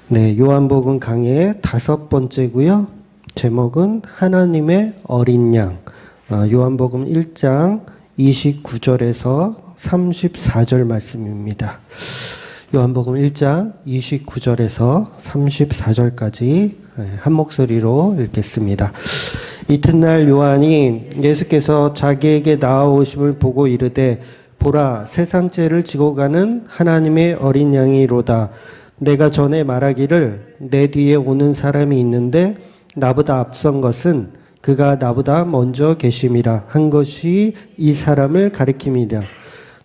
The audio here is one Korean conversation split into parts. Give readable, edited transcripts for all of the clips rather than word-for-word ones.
네, 요한복음 강해의 5번째고요. 제목은 하나님의 어린 양. 요한복음 1장 29절에서 34절 말씀입니다. 요한복음 1장 29절에서 34절까지 한 목소리로 읽겠습니다. 이튿날 요한이 예수께서 자기에게 나아오심을 보고 이르되 보라, 세상 죄를 지고 가는 하나님의 어린 양이로다. 내가 전에 말하기를 내 뒤에 오는 사람이 있는데 나보다 앞선 것은 그가 나보다 먼저 계심이라 한 것이 이 사람을 가리킴이라.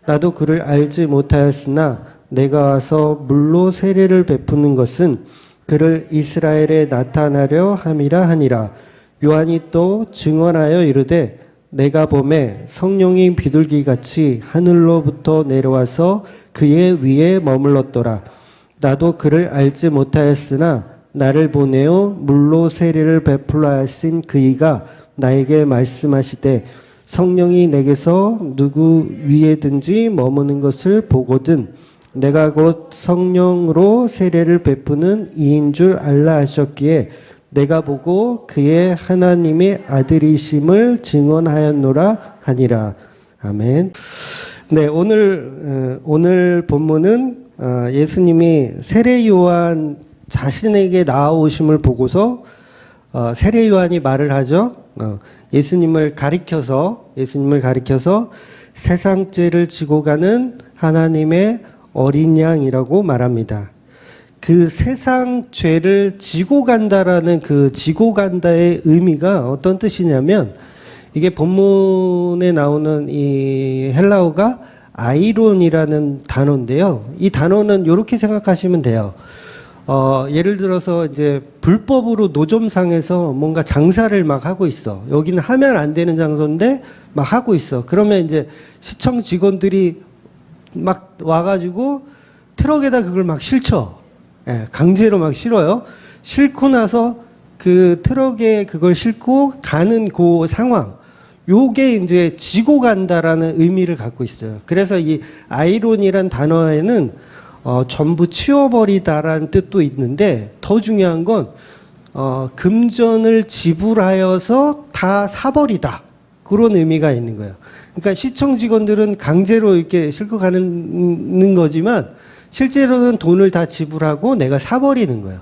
나도 그를 알지 못하였으나 내가 와서 물로 세례를 베푸는 것은 그를 이스라엘에 나타나려 함이라 하니라. 요한이 또 증언하여 이르되 내가 보매 성령이 비둘기같이 하늘로부터 내려와서 그의 위에 머물렀더라. 나도 그를 알지 못하였으나 나를 보내어 물로 세례를 베풀라 하신 그이가 나에게 말씀하시되 성령이 내게서 누구 위에든지 머무는 것을 보거든 내가 곧 성령으로 세례를 베푸는 이인 줄 알라 하셨기에 내가 보고 그의 하나님의 아들이심을 증언하였노라 하니라. 아멘. 네, 오늘 본문은 예수님이 세례 요한 자신에게 나아오심을 보고서 세례 요한이 말을 하죠. 예수님을 가리켜서 세상 죄를 지고 가는 하나님의 어린 양이라고 말합니다. 그 세상 죄를 지고 간다라는 그 지고 간다의 의미가 어떤 뜻이냐면 이게 본문에 나오는 이 헬라어가 아이론이라는 단어인데요. 이 단어는 이렇게 생각하시면 돼요. 예를 들어서 이제 불법으로 노점상에서 뭔가 장사를 막 하고 있어. 여기는 하면 안 되는 장소인데 막 하고 있어. 그러면 이제 시청 직원들이 막 와가지고 트럭에다 그걸 막 실쳐. 예, 강제로 막 실어요. 싣고 나서 그 트럭에 그걸 싣고 가는 그 상황. 요게 이제 지고 간다라는 의미를 갖고 있어요. 그래서 이 아이론이란 단어에는 전부 치워버리다라는 뜻도 있는데 더 중요한 건 금전을 지불하여서 다 사버리다. 그런 의미가 있는 거예요. 그러니까 시청 직원들은 강제로 이렇게 싣고 가는 거지만 실제로는 돈을 다 지불하고 내가 사버리는 거예요.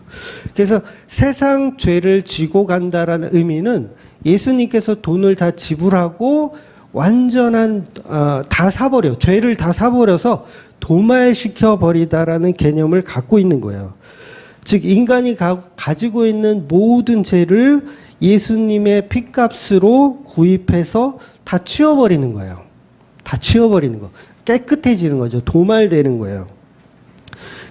그래서 세상 죄를 지고 간다라는 의미는 예수님께서 돈을 다 지불하고 완전한 다 사버려, 죄를 다 사버려서 도말시켜 버리다라는 개념을 갖고 있는 거예요. 즉 인간이 가지고 있는 모든 죄를 예수님의 핏값으로 구입해서 다 치워버리는 거예요. 다 치워버리는 거. 깨끗해지는 거죠. 도말되는 거예요.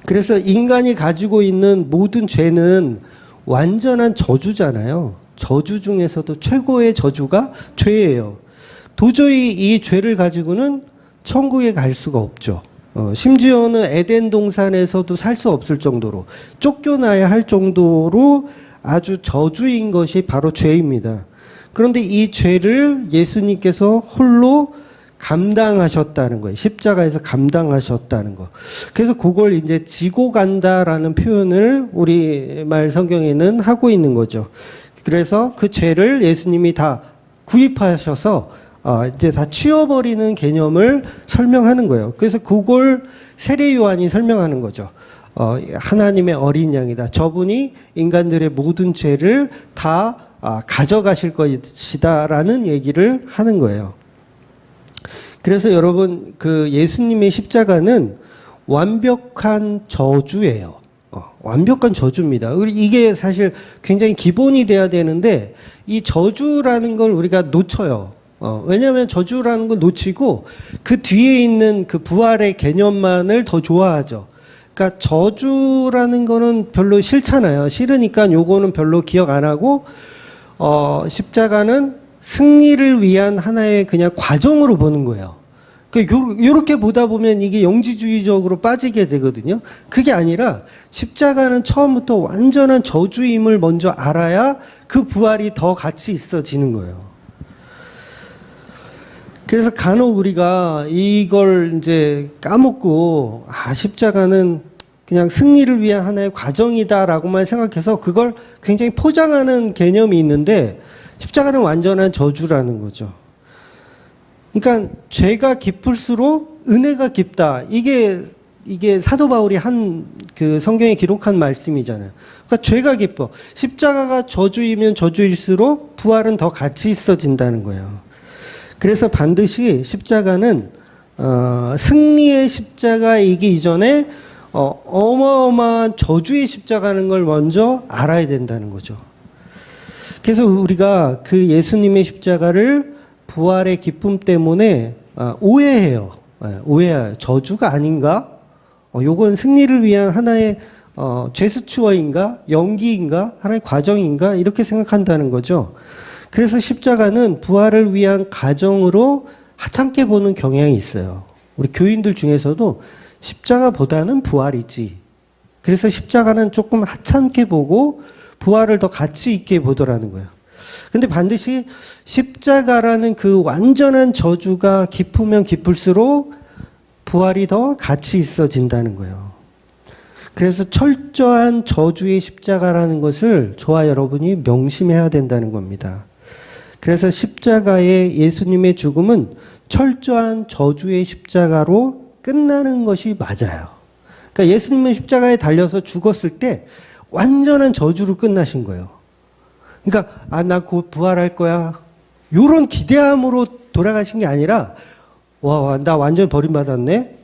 그래서 인간이 가지고 있는 모든 죄는 완전한 저주잖아요. 저주 중에서도 최고의 저주가 죄예요. 도저히 이 죄를 가지고는 천국에 갈 수가 없죠. 심지어는 에덴 동산에서도 살 수 없을 정도로 쫓겨나야 할 정도로 아주 저주인 것이 바로 죄입니다. 그런데 이 죄를 예수님께서 홀로 감당하셨다는 거예요. 십자가에서 감당하셨다는 거. 그래서 그걸 이제 지고 간다라는 표현을 우리말 성경에는 하고 있는 거죠. 그래서 그 죄를 예수님이 다 구입하셔서 이제 다 치워버리는 개념을 설명하는 거예요. 그래서 그걸 세례 요한이 설명하는 거죠. 하나님의 어린 양이다. 저분이 인간들의 모든 죄를 다 가져가실 것이다라는 얘기를 하는 거예요. 그래서 여러분 그 예수님의 십자가는 완벽한 저주예요. 완벽한 저주입니다. 이게 사실 굉장히 기본이 돼야 되는데 이 저주라는 걸 우리가 놓쳐요. 왜냐하면 저주라는 걸 놓치고 그 뒤에 있는 그 부활의 개념만을 더 좋아하죠. 그러니까 저주라는 거는 별로 싫잖아요. 싫으니까 요거는 별로 기억 안 하고 십자가는 승리를 위한 하나의 그냥 과정으로 보는 거예요. 요렇게 보다 보면 이게 영지주의적으로 빠지게 되거든요. 그게 아니라 십자가는 처음부터 완전한 저주임을 먼저 알아야 그 부활이 더 가치 있어지는 거예요. 그래서 간혹 우리가 이걸 이제 까먹고 십자가는 그냥 승리를 위한 하나의 과정이다라고만 생각해서 그걸 굉장히 포장하는 개념이 있는데 십자가는 완전한 저주라는 거죠. 그러니까 죄가 깊을수록 은혜가 깊다. 이게 사도 바울이 한 그 성경에 기록한 말씀이잖아요. 그러니까 죄가 깊어. 십자가가 저주이면 저주일수록 부활은 더 가치 있어진다는 거예요. 그래서 반드시 십자가는 승리의 십자가이기 이전에 어마어마한 저주의 십자가라는 걸 먼저 알아야 된다는 거죠. 그래서 우리가 그 예수님의 십자가를 부활의 기쁨 때문에 오해해요. 오해해요. 저주가 아닌가? 요건 승리를 위한 하나의 제스처인가? 연기인가? 하나의 과정인가? 이렇게 생각한다는 거죠. 그래서 십자가는 부활을 위한 가정으로 하찮게 보는 경향이 있어요. 우리 교인들 중에서도 십자가보다는 부활이지. 그래서 십자가는 조금 하찮게 보고 부활을 더 가치 있게 보더라는 거예요. 근데 반드시 십자가라는 그 완전한 저주가 깊으면 깊을수록 부활이 더 가치 있어진다는 거예요. 그래서 철저한 저주의 십자가라는 것을 저와 여러분이 명심해야 된다는 겁니다. 그래서 십자가의 예수님의 죽음은 철저한 저주의 십자가로 끝나는 것이 맞아요. 그러니까 예수님은 십자가에 달려서 죽었을 때 완전한 저주로 끝나신 거예요. 그러니까 나 곧 부활할 거야. 이런 기대함으로 돌아가신 게 아니라 나 완전 버림받았네.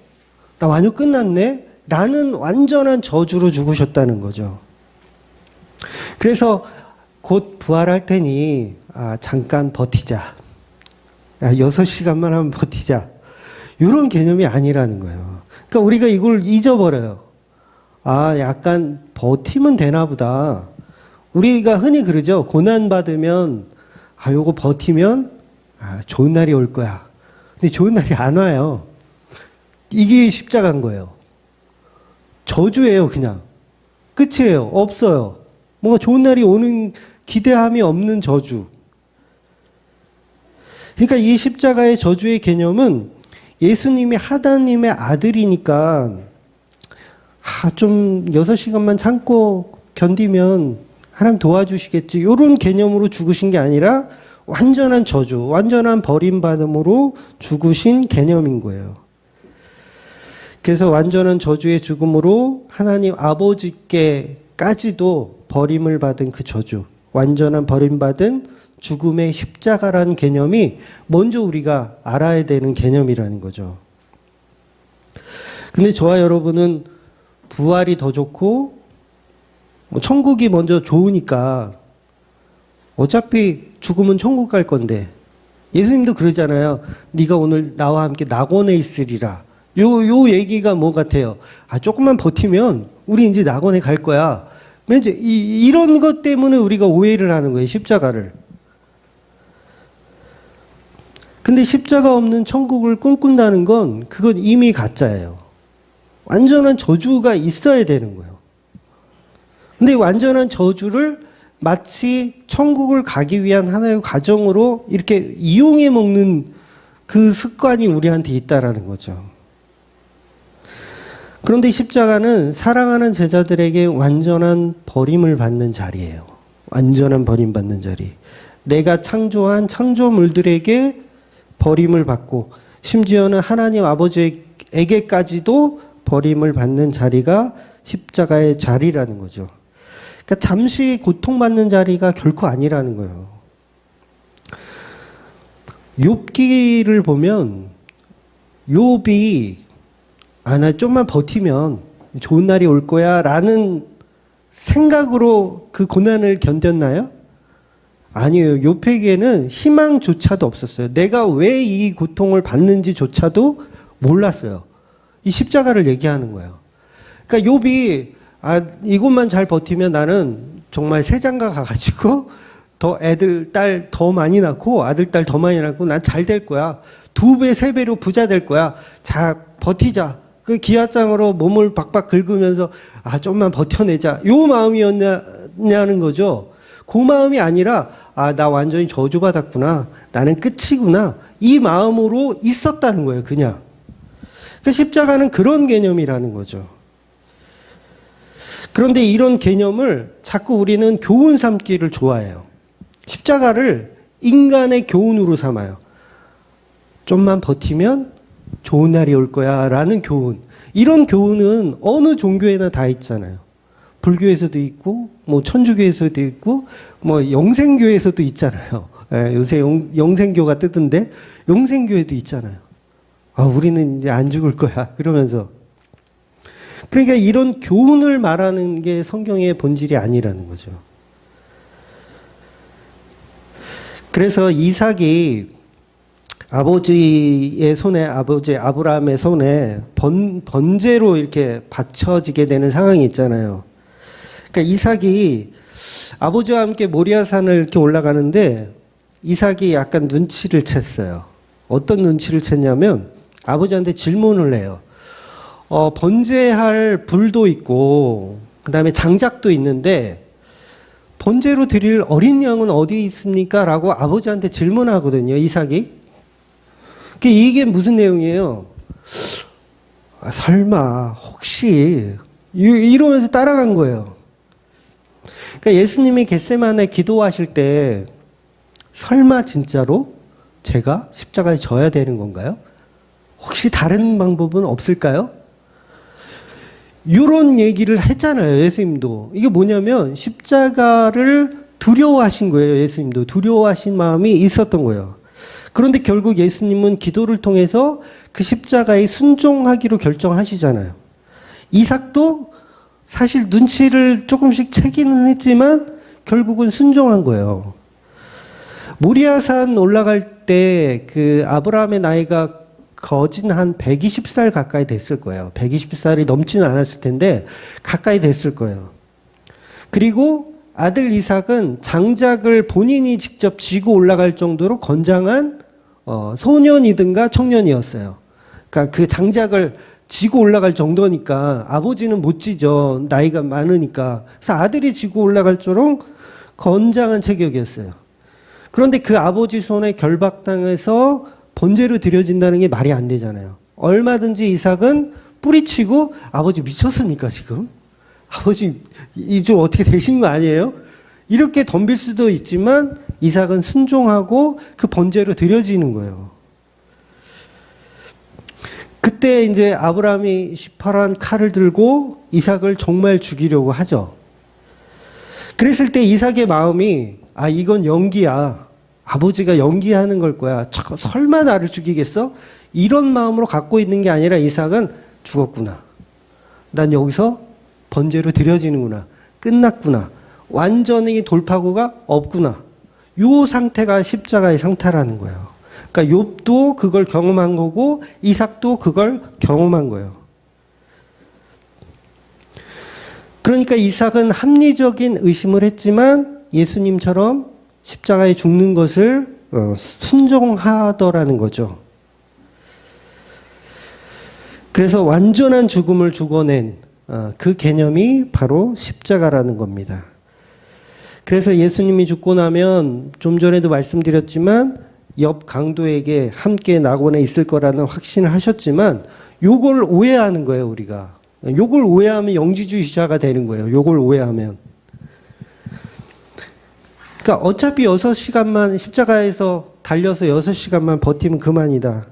나 완전 끝났네. 라는 완전한 저주로 죽으셨다는 거죠. 그래서 곧 부활할 테니 잠깐 버티자. 6시간만 하면 버티자. 이런 개념이 아니라는 거예요. 그러니까 우리가 이걸 잊어버려요. 약간 버티면 되나 보다. 우리가 흔히 그러죠. 고난받으면 요거 버티면 좋은 날이 올 거야. 근데 좋은 날이 안 와요. 이게 십자가인 거예요. 저주예요, 그냥. 끝이에요. 없어요. 뭔가 좋은 날이 오는 기대함이 없는 저주. 그러니까 이 십자가의 저주의 개념은 예수님이 하나님의 아들이니까 좀 6시간만 참고 견디면 하나님 도와주시겠지. 이런 개념으로 죽으신 게 아니라 완전한 저주, 완전한 버림받음으로 죽으신 개념인 거예요. 그래서 완전한 저주의 죽음으로 하나님 아버지께까지도 버림을 받은 그 저주, 완전한 버림받은 죽음의 십자가라는 개념이 먼저 우리가 알아야 되는 개념이라는 거죠. 근데 저와 여러분은 부활이 더 좋고 천국이 먼저 좋으니까 어차피 죽으면 천국 갈 건데 예수님도 그러잖아요. 네가 오늘 나와 함께 낙원에 있으리라. 요 얘기가 뭐 같아요? 조금만 버티면 우리 이제 낙원에 갈 거야. 이제 이런 것 때문에 우리가 오해를 하는 거예요. 십자가를. 근데 십자가 없는 천국을 꿈꾼다는 건 그건 이미 가짜예요. 완전한 저주가 있어야 되는 거예요. 근데 완전한 저주를 마치 천국을 가기 위한 하나의 과정으로 이렇게 이용해 먹는 그 습관이 우리한테 있다라는 거죠. 그런데 십자가는 사랑하는 제자들에게 완전한 버림을 받는 자리예요. 완전한 버림받는 자리. 내가 창조한 창조물들에게 버림을 받고 심지어는 하나님 아버지에게까지도 버림을 받는 자리가 십자가의 자리라는 거죠. 그러니까 잠시 고통받는 자리가 결코 아니라는 거예요. 욥기를 보면 욥이 나 좀만 버티면 좋은 날이 올 거야 라는 생각으로 그 고난을 견뎠나요? 아니에요. 욥에게는 희망조차도 없었어요. 내가 왜 이 고통을 받는지조차도 몰랐어요. 이 십자가를 얘기하는 거예요. 그러니까 욥이 이것만 잘 버티면 나는 정말 세장가 가가지고 더 딸 더 많이 낳고 아들, 딸 더 많이 낳고 난 잘 될 거야. 2배, 3배로 부자 될 거야. 자, 버티자. 그 기아장으로 몸을 박박 긁으면서 좀만 버텨내자. 요 마음이었냐는 거죠. 그 마음이 아니라 나 완전히 저주받았구나. 나는 끝이구나. 이 마음으로 있었다는 거예요. 그냥. 그 십자가는 그런 개념이라는 거죠. 그런데 이런 개념을 자꾸 우리는 교훈 삼기를 좋아해요. 십자가를 인간의 교훈으로 삼아요. 좀만 버티면 좋은 날이 올 거야 라는 교훈. 이런 교훈은 어느 종교에나 다 있잖아요. 불교에서도 있고 뭐 천주교에서도 있고 뭐 영생교에서도 있잖아요. 예, 요새 영생교가 뜨던데 영생교에도 있잖아요. 아, 우리는 이제 안 죽을 거야 그러면서. 그러니까 이런 교훈을 말하는 게 성경의 본질이 아니라는 거죠. 그래서 이삭이 아버지의 손에, 아버지 아브라함의 손에 번제로 이렇게 바쳐지게 되는 상황이 있잖아요. 그러니까 이삭이 아버지와 함께 모리아산을 이렇게 올라가는데 이삭이 약간 눈치를 챘어요. 어떤 눈치를 챘냐면 아버지한테 질문을 해요. 번제할 불도 있고 그다음에 장작도 있는데 번제로 드릴 어린 양은 어디 있습니까? 라고 아버지한테 질문하거든요. 이삭이. 이게 무슨 내용이에요? 아, 설마 혹시 이러면서 따라간 거예요. 그러니까 예수님이 겟세마네 기도하실 때 설마 진짜로 제가 십자가에 져야 되는 건가요? 혹시 다른 방법은 없을까요? 이런 얘기를 했잖아요. 예수님도. 이게 뭐냐면 십자가를 두려워하신 거예요. 예수님도. 두려워하신 마음이 있었던 거예요. 그런데 결국 예수님은 기도를 통해서 그 십자가에 순종하기로 결정하시잖아요. 이삭도 사실 눈치를 조금씩 채기는 했지만 결국은 순종한 거예요. 모리아산 올라갈 때 그 아브라함의 나이가 거진 한 120살 가까이 됐을 거예요. 120살이 넘지는 않았을 텐데 가까이 됐을 거예요. 그리고 아들 이삭은 장작을 본인이 직접 지고 올라갈 정도로 건장한 소년이든가 청년이었어요. 그러니까 그 장작을 지고 올라갈 정도니까 아버지는 못 지죠. 나이가 많으니까. 그래서 아들이 지고 올라갈 정도로 건장한 체격이었어요. 그런데 그 아버지 손에 결박당해서 번제로 드려진다는 게 말이 안 되잖아요. 얼마든지 이삭은 뿌리치고 아버지 미쳤습니까 지금? 아버지 좀 어떻게 되신 거 아니에요? 이렇게 덤빌 수도 있지만 이삭은 순종하고 그 번제로 드려지는 거예요. 그때 이제 아브라함이 시퍼런 칼을 들고 이삭을 정말 죽이려고 하죠. 그랬을 때 이삭의 마음이 아 이건 연기야. 아버지가 연기하는 걸 거야. 설마 나를 죽이겠어? 이런 마음으로 갖고 있는 게 아니라 이삭은 죽었구나. 난 여기서 번제로 드려지는구나. 끝났구나. 완전히 돌파구가 없구나. 요 상태가 십자가의 상태라는 거예요. 그러니까 욥도 그걸 경험한 거고 이삭도 그걸 경험한 거예요. 그러니까 이삭은 합리적인 의심을 했지만 예수님처럼 십자가에 죽는 것을 순종하더라는 거죠. 그래서 완전한 죽음을 죽어낸 그 개념이 바로 십자가라는 겁니다. 그래서 예수님이 죽고 나면 좀 전에도 말씀드렸지만 옆 강도에게 함께 낙원에 있을 거라는 확신을 하셨지만 요걸 오해하는 거예요, 우리가. 요걸 오해하면 영지주의자가 되는 거예요. 요걸 오해하면. 그러니까 어차피 6시간만 십자가에서 달려서 6시간만 버티면 그만이다.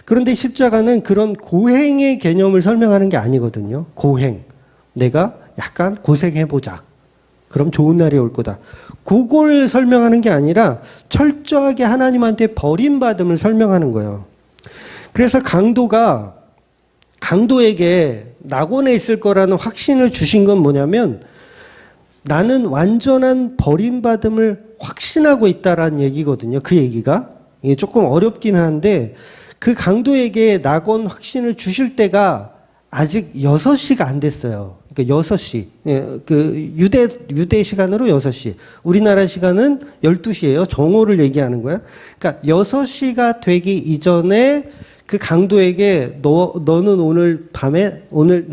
그런데 십자가는 그런 고행의 개념을 설명하는 게 아니거든요. 고행. 내가 약간 고생해보자. 그럼 좋은 날이 올 거다. 그걸 설명하는 게 아니라 철저하게 하나님한테 버림받음을 설명하는 거예요. 그래서 강도에게 낙원에 있을 거라는 확신을 주신 건 뭐냐면 나는 완전한 버림받음을 확신하고 있다라는 얘기거든요. 그 얘기가. 이게 조금 어렵긴 한데 그 강도에게 낙원 확신을 주실 때가 아직 6시가 안 됐어요. 그러니까 6시. 그 유대 시간으로 6시. 우리나라 시간은 12시예요. 정오를 얘기하는 거야. 그러니까 6시가 되기 이전에 그 강도에게 너는 오늘 밤에 오늘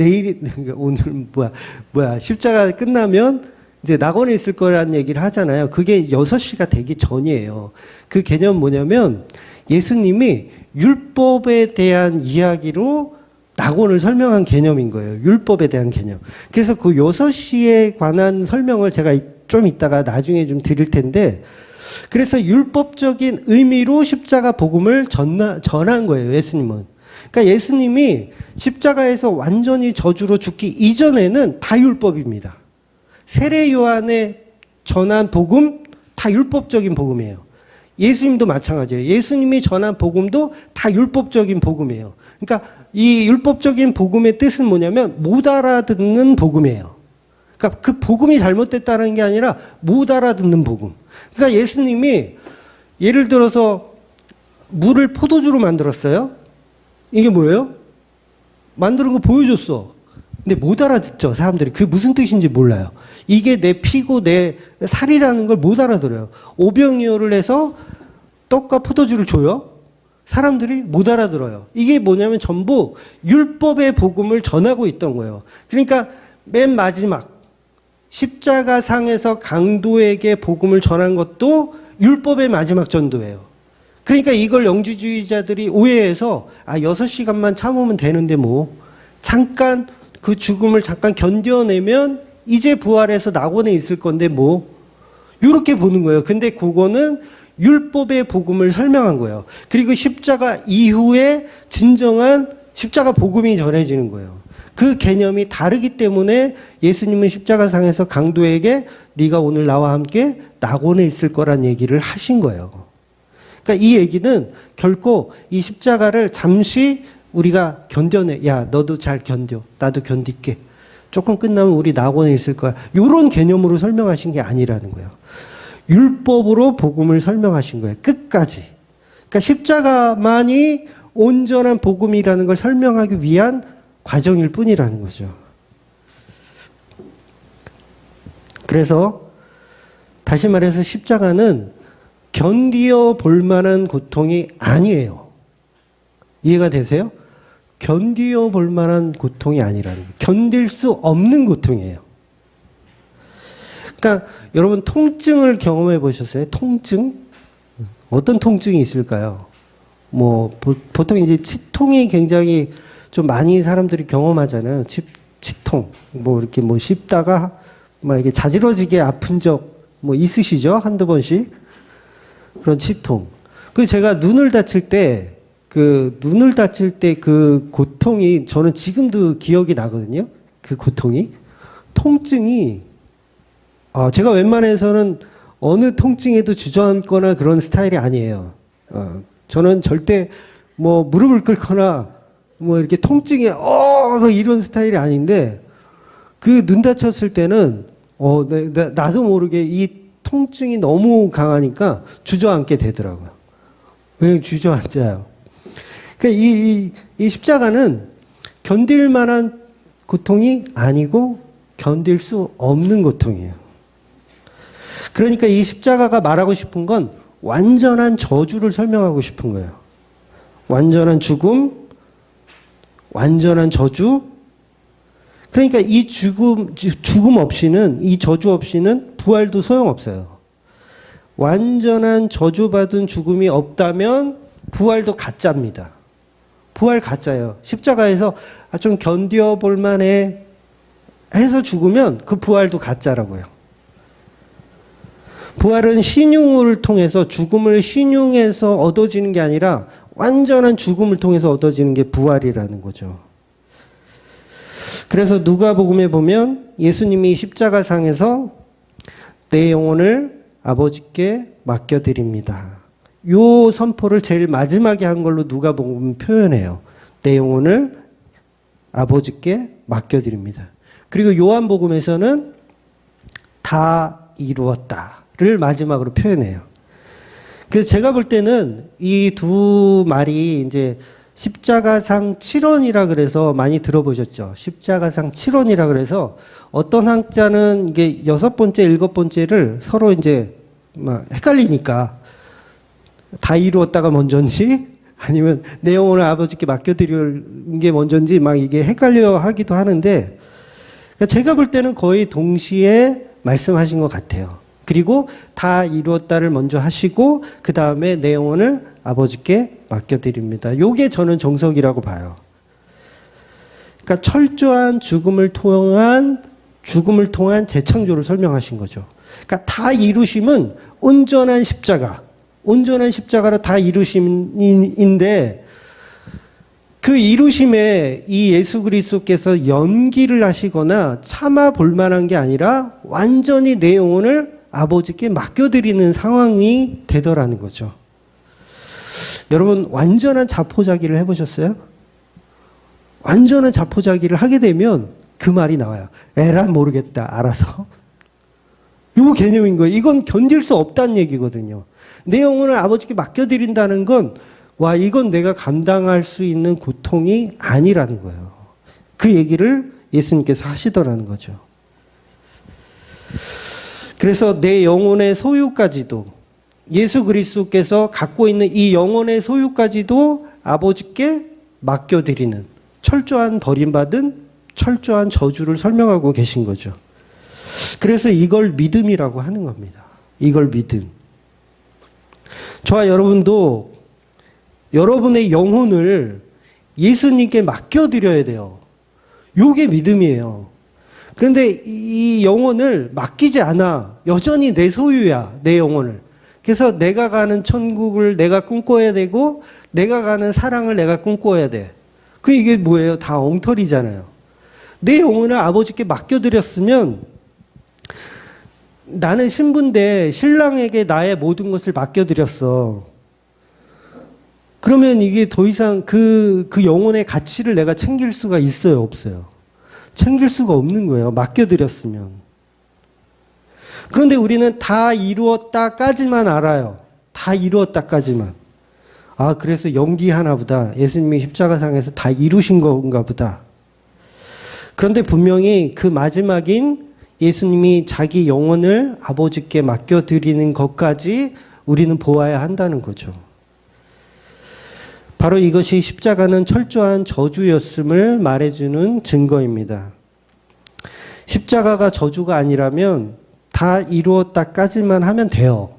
십자가 끝나면 이제 낙원에 있을 거라는 얘기를 하잖아요. 그게 6시가 되기 전이에요. 그 개념 뭐냐면 예수님이 율법에 대한 이야기로 낙원을 설명한 개념인 거예요. 율법에 대한 개념. 그래서 그 6시에 관한 설명을 제가 좀 이따가 나중에 좀 드릴 텐데, 그래서 율법적인 의미로 십자가 복음을 전한 거예요, 예수님은. 그러니까 예수님이 십자가에서 완전히 저주로 죽기 이전에는 다 율법입니다. 세례 요한에 전한 복음 다 율법적인 복음이에요. 예수님도 마찬가지예요. 예수님이 전한 복음도 다 율법적인 복음이에요. 그러니까 이 율법적인 복음의 뜻은 뭐냐면 못 알아듣는 복음이에요. 그러니까 그 복음이 잘못됐다는 게 아니라 못 알아듣는 복음. 그러니까 예수님이 예를 들어서 물을 포도주로 만들었어요. 이게 뭐예요? 만드는 거 보여줬어. 근데 못 알아듣죠, 사람들이. 그게 무슨 뜻인지 몰라요. 이게 내 피고 내 살이라는 걸 못 알아들어요. 오병이어를 해서 떡과 포도주를 줘요. 사람들이 못 알아들어요. 이게 뭐냐면 전부 율법의 복음을 전하고 있던 거예요. 그러니까 맨 마지막 십자가상에서 강도에게 복음을 전한 것도 율법의 마지막 전도예요. 그러니까 이걸 영주주의자들이 오해해서 6시간만 참으면 되는데 뭐 잠깐 그 죽음을 잠깐 견뎌내면 이제 부활해서 낙원에 있을 건데 뭐 이렇게 보는 거예요. 근데 그거는 율법의 복음을 설명한 거예요. 그리고 십자가 이후에 진정한 십자가 복음이 전해지는 거예요. 그 개념이 다르기 때문에 예수님은 십자가상에서 강도에게 네가 오늘 나와 함께 낙원에 있을 거란 얘기를 하신 거예요. 그러니까 이 얘기는 결코 이 십자가를 잠시 우리가 견뎌내. 야, 너도 잘 견뎌. 나도 견딜게. 조금 끝나면 우리 낙원에 있을 거야. 이런 개념으로 설명하신 게 아니라는 거예요. 율법으로 복음을 설명하신 거예요. 끝까지. 그러니까 십자가만이 온전한 복음이라는 걸 설명하기 위한 과정일 뿐이라는 거죠. 그래서 다시 말해서 십자가는 견디어 볼 만한 고통이 아니에요. 이해가 되세요? 견디어 볼 만한 고통이 아니라는 거예요. 견딜 수 없는 고통이에요. 그러니까 여러분 통증을 경험해 보셨어요? 통증? 어떤 통증이 있을까요? 뭐 보통 이제 치통이 굉장히 좀 많이 사람들이 경험하잖아요. 치통. 뭐 이렇게 뭐 씹다가 막 이게 자지러지게 아픈 적 뭐 있으시죠? 한두 번씩. 그런 치통. 그리고 제가 눈을 다칠 때 그 고통이 저는 지금도 기억이 나거든요. 그 고통이. 통증이 제가 웬만해서는 어느 통증에도 주저앉거나 그런 스타일이 아니에요. 저는 절대 뭐 무릎을 꿇거나 뭐 이렇게 통증에 뭐 이런 스타일이 아닌데 그 눈 다쳤을 때는 나도 모르게 이 통증이 너무 강하니까 주저앉게 되더라고요. 왜 주저앉아요? 그러니까 이 십자가는 견딜 만한 고통이 아니고 견딜 수 없는 고통이에요. 그러니까 이 십자가가 말하고 싶은 건 완전한 저주를 설명하고 싶은 거예요. 완전한 죽음, 완전한 저주. 그러니까 이 죽음 없이는, 이 저주 없이는 부활도 소용없어요. 완전한 저주받은 죽음이 없다면 부활도 가짜입니다. 부활 가짜예요. 십자가에서 좀 견뎌볼 만해 해서 죽으면 그 부활도 가짜라고요. 부활은 신용을 통해서 죽음을 신용해서 얻어지는 게 아니라 완전한 죽음을 통해서 얻어지는 게 부활이라는 거죠. 그래서 누가복음에 보면 예수님이 십자가상에서 내 영혼을 아버지께 맡겨드립니다. 요 선포를 제일 마지막에 한 걸로 누가복음 표현해요. 내 영혼을 아버지께 맡겨드립니다. 그리고 요한복음에서는 다 이루었다를 마지막으로 표현해요. 그래서 제가 볼 때는 이 두 말이 이제 십자가상 7원이라 그래서 많이 들어보셨죠? 십자가상 7원이라 그래서 어떤 학자는 이게 6번째, 7번째를 서로 이제 막 헷갈리니까 다 이루었다가 먼저인지 아니면 내 영혼을 아버지께 맡겨드리는 게 먼저인지 막 이게 헷갈려 하기도 하는데 제가 볼 때는 거의 동시에 말씀하신 것 같아요. 그리고 다 이루었다를 먼저 하시고 그 다음에 내 영혼을 아버지께 맡겨드립니다. 요게 저는 정석이라고 봐요. 그러니까 철저한 죽음을 통한 재창조를 설명하신 거죠. 그러니까 다 이루심은 온전한 십자가로 다 이루심인데 그 이루심에 이 예수 그리스도께서 연기를 하시거나 참아 볼 만한 게 아니라 완전히 내 영혼을 아버지께 맡겨드리는 상황이 되더라는 거죠. 여러분, 완전한 자포자기를 해보셨어요? 완전한 자포자기를 하게 되면 그 말이 나와요. 에라 모르겠다, 알아서. 요 개념인 거예요. 이건 견딜 수 없다는 얘기거든요. 내 영혼을 아버지께 맡겨드린다는 건, 와, 이건 내가 감당할 수 있는 고통이 아니라는 거예요. 그 얘기를 예수님께서 하시더라는 거죠. 그래서 내 영혼의 소유까지도, 예수 그리스도께서 갖고 있는 이 영혼의 소유까지도 아버지께 맡겨드리는 철저한 버림받은 철저한 저주를 설명하고 계신 거죠. 그래서 이걸 믿음이라고 하는 겁니다. 이걸 믿음. 저와 여러분도 여러분의 영혼을 예수님께 맡겨드려야 돼요. 요게 믿음이에요. 그런데 이 영혼을 맡기지 않아. 여전히 내 소유야, 내 영혼을. 그래서 내가 가는 천국을 내가 꿈꿔야 되고 내가 가는 사랑을 내가 꿈꿔야 돼. 이게 뭐예요? 다 엉터리잖아요. 내 영혼을 아버지께 맡겨드렸으면 나는 신부인데 신랑에게 나의 모든 것을 맡겨드렸어. 그러면 이게 더 이상 그 영혼의 가치를 내가 챙길 수가 있어요? 없어요? 챙길 수가 없는 거예요. 맡겨드렸으면. 그런데 우리는 다 이루었다까지만 알아요. 다 이루었다까지만. 아, 그래서 연기하나 보다. 예수님이 십자가상에서 다 이루신 건가 보다. 그런데 분명히 그 마지막인 예수님이 자기 영혼을 아버지께 맡겨드리는 것까지 우리는 보아야 한다는 거죠. 바로 이것이 십자가는 철저한 저주였음을 말해주는 증거입니다. 십자가가 저주가 아니라면 다 이루었다까지만 하면 돼요.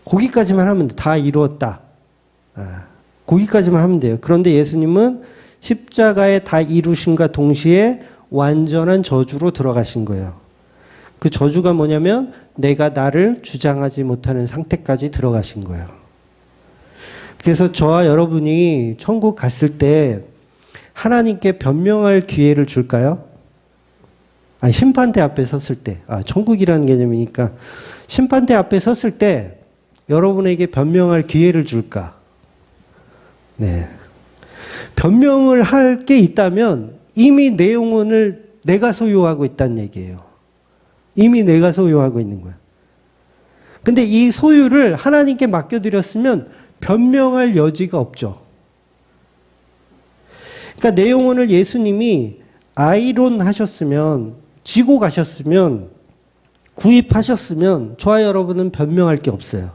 거기까지만 하면 돼. 다 이루었다. 거기까지만 하면 돼요. 그런데 예수님은 십자가에 다 이루심과 동시에 완전한 저주로 들어가신 거예요. 그 저주가 뭐냐면 내가 나를 주장하지 못하는 상태까지 들어가신 거예요. 그래서 저와 여러분이 천국 갔을 때 하나님께 변명할 기회를 줄까요? 아니, 심판대 앞에 섰을 때. 천국이라는 개념이니까 심판대 앞에 섰을 때 여러분에게 변명할 기회를 줄까? 네. 변명을 할 게 있다면 이미 내 영혼을 내가 소유하고 있다는 얘기예요. 이미 내가 소유하고 있는 거야. 근데 이 소유를 하나님께 맡겨드렸으면 변명할 여지가 없죠. 그러니까 내 영혼을 예수님이 아이론하셨으면, 지고 가셨으면, 구입하셨으면 저와 여러분은 변명할 게 없어요.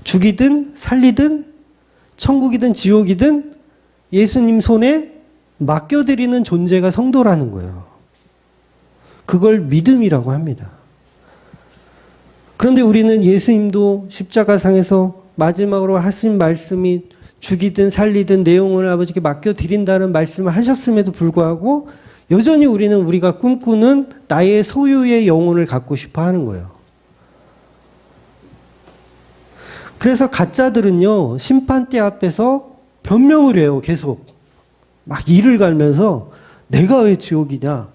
죽이든 살리든 천국이든 지옥이든 예수님 손에 맡겨드리는 존재가 성도라는 거예요. 그걸 믿음이라고 합니다. 그런데 우리는 예수님도 십자가상에서 마지막으로 하신 말씀이 죽이든 살리든 내 영혼을 아버지께 맡겨드린다는 말씀을 하셨음에도 불구하고 여전히 우리는 우리가 꿈꾸는 나의 소유의 영혼을 갖고 싶어 하는 거예요. 그래서 가짜들은요, 심판대 앞에서 변명을 해요, 계속. 막 이를 갈면서 내가 왜 지옥이냐?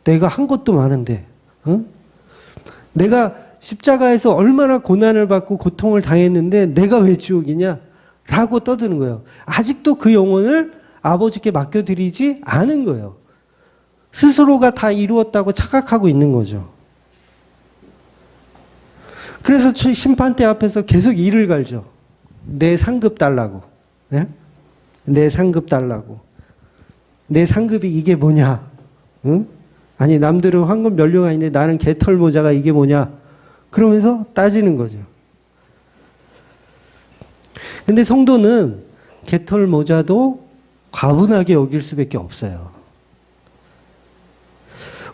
내가 한 것도 많은데, 응? 내가 십자가에서 얼마나 고난을 받고 고통을 당했는데 내가 왜 지옥이냐? 라고 떠드는 거예요. 아직도 그 영혼을 아버지께 맡겨드리지 않은 거예요. 스스로가 다 이루었다고 착각하고 있는 거죠. 그래서 심판대 앞에서 계속 이를 갈죠. 내 상급 달라고. 네? 내 상급 달라고. 내 상급이 이게 뭐냐? 응? 아니, 남들은 황금 연료가 있는데 나는 개털 모자가 이게 뭐냐? 그러면서 따지는 거죠. 근데 성도는 개털 모자도 과분하게 여길 수밖에 없어요.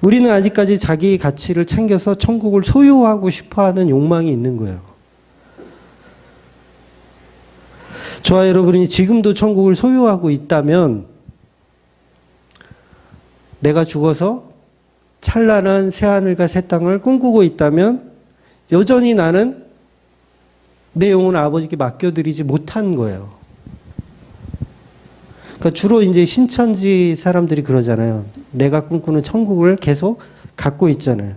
우리는 아직까지 자기 가치를 챙겨서 천국을 소유하고 싶어하는 욕망이 있는 거예요. 저와 여러분이 지금도 천국을 소유하고 있다면 내가 죽어서 찬란한 새하늘과 새 땅을 꿈꾸고 있다면 여전히 나는 내 영혼을 아버지께 맡겨드리지 못한 거예요. 그러니까 주로 이제 신천지 사람들이 그러잖아요. 내가 꿈꾸는 천국을 계속 갖고 있잖아요.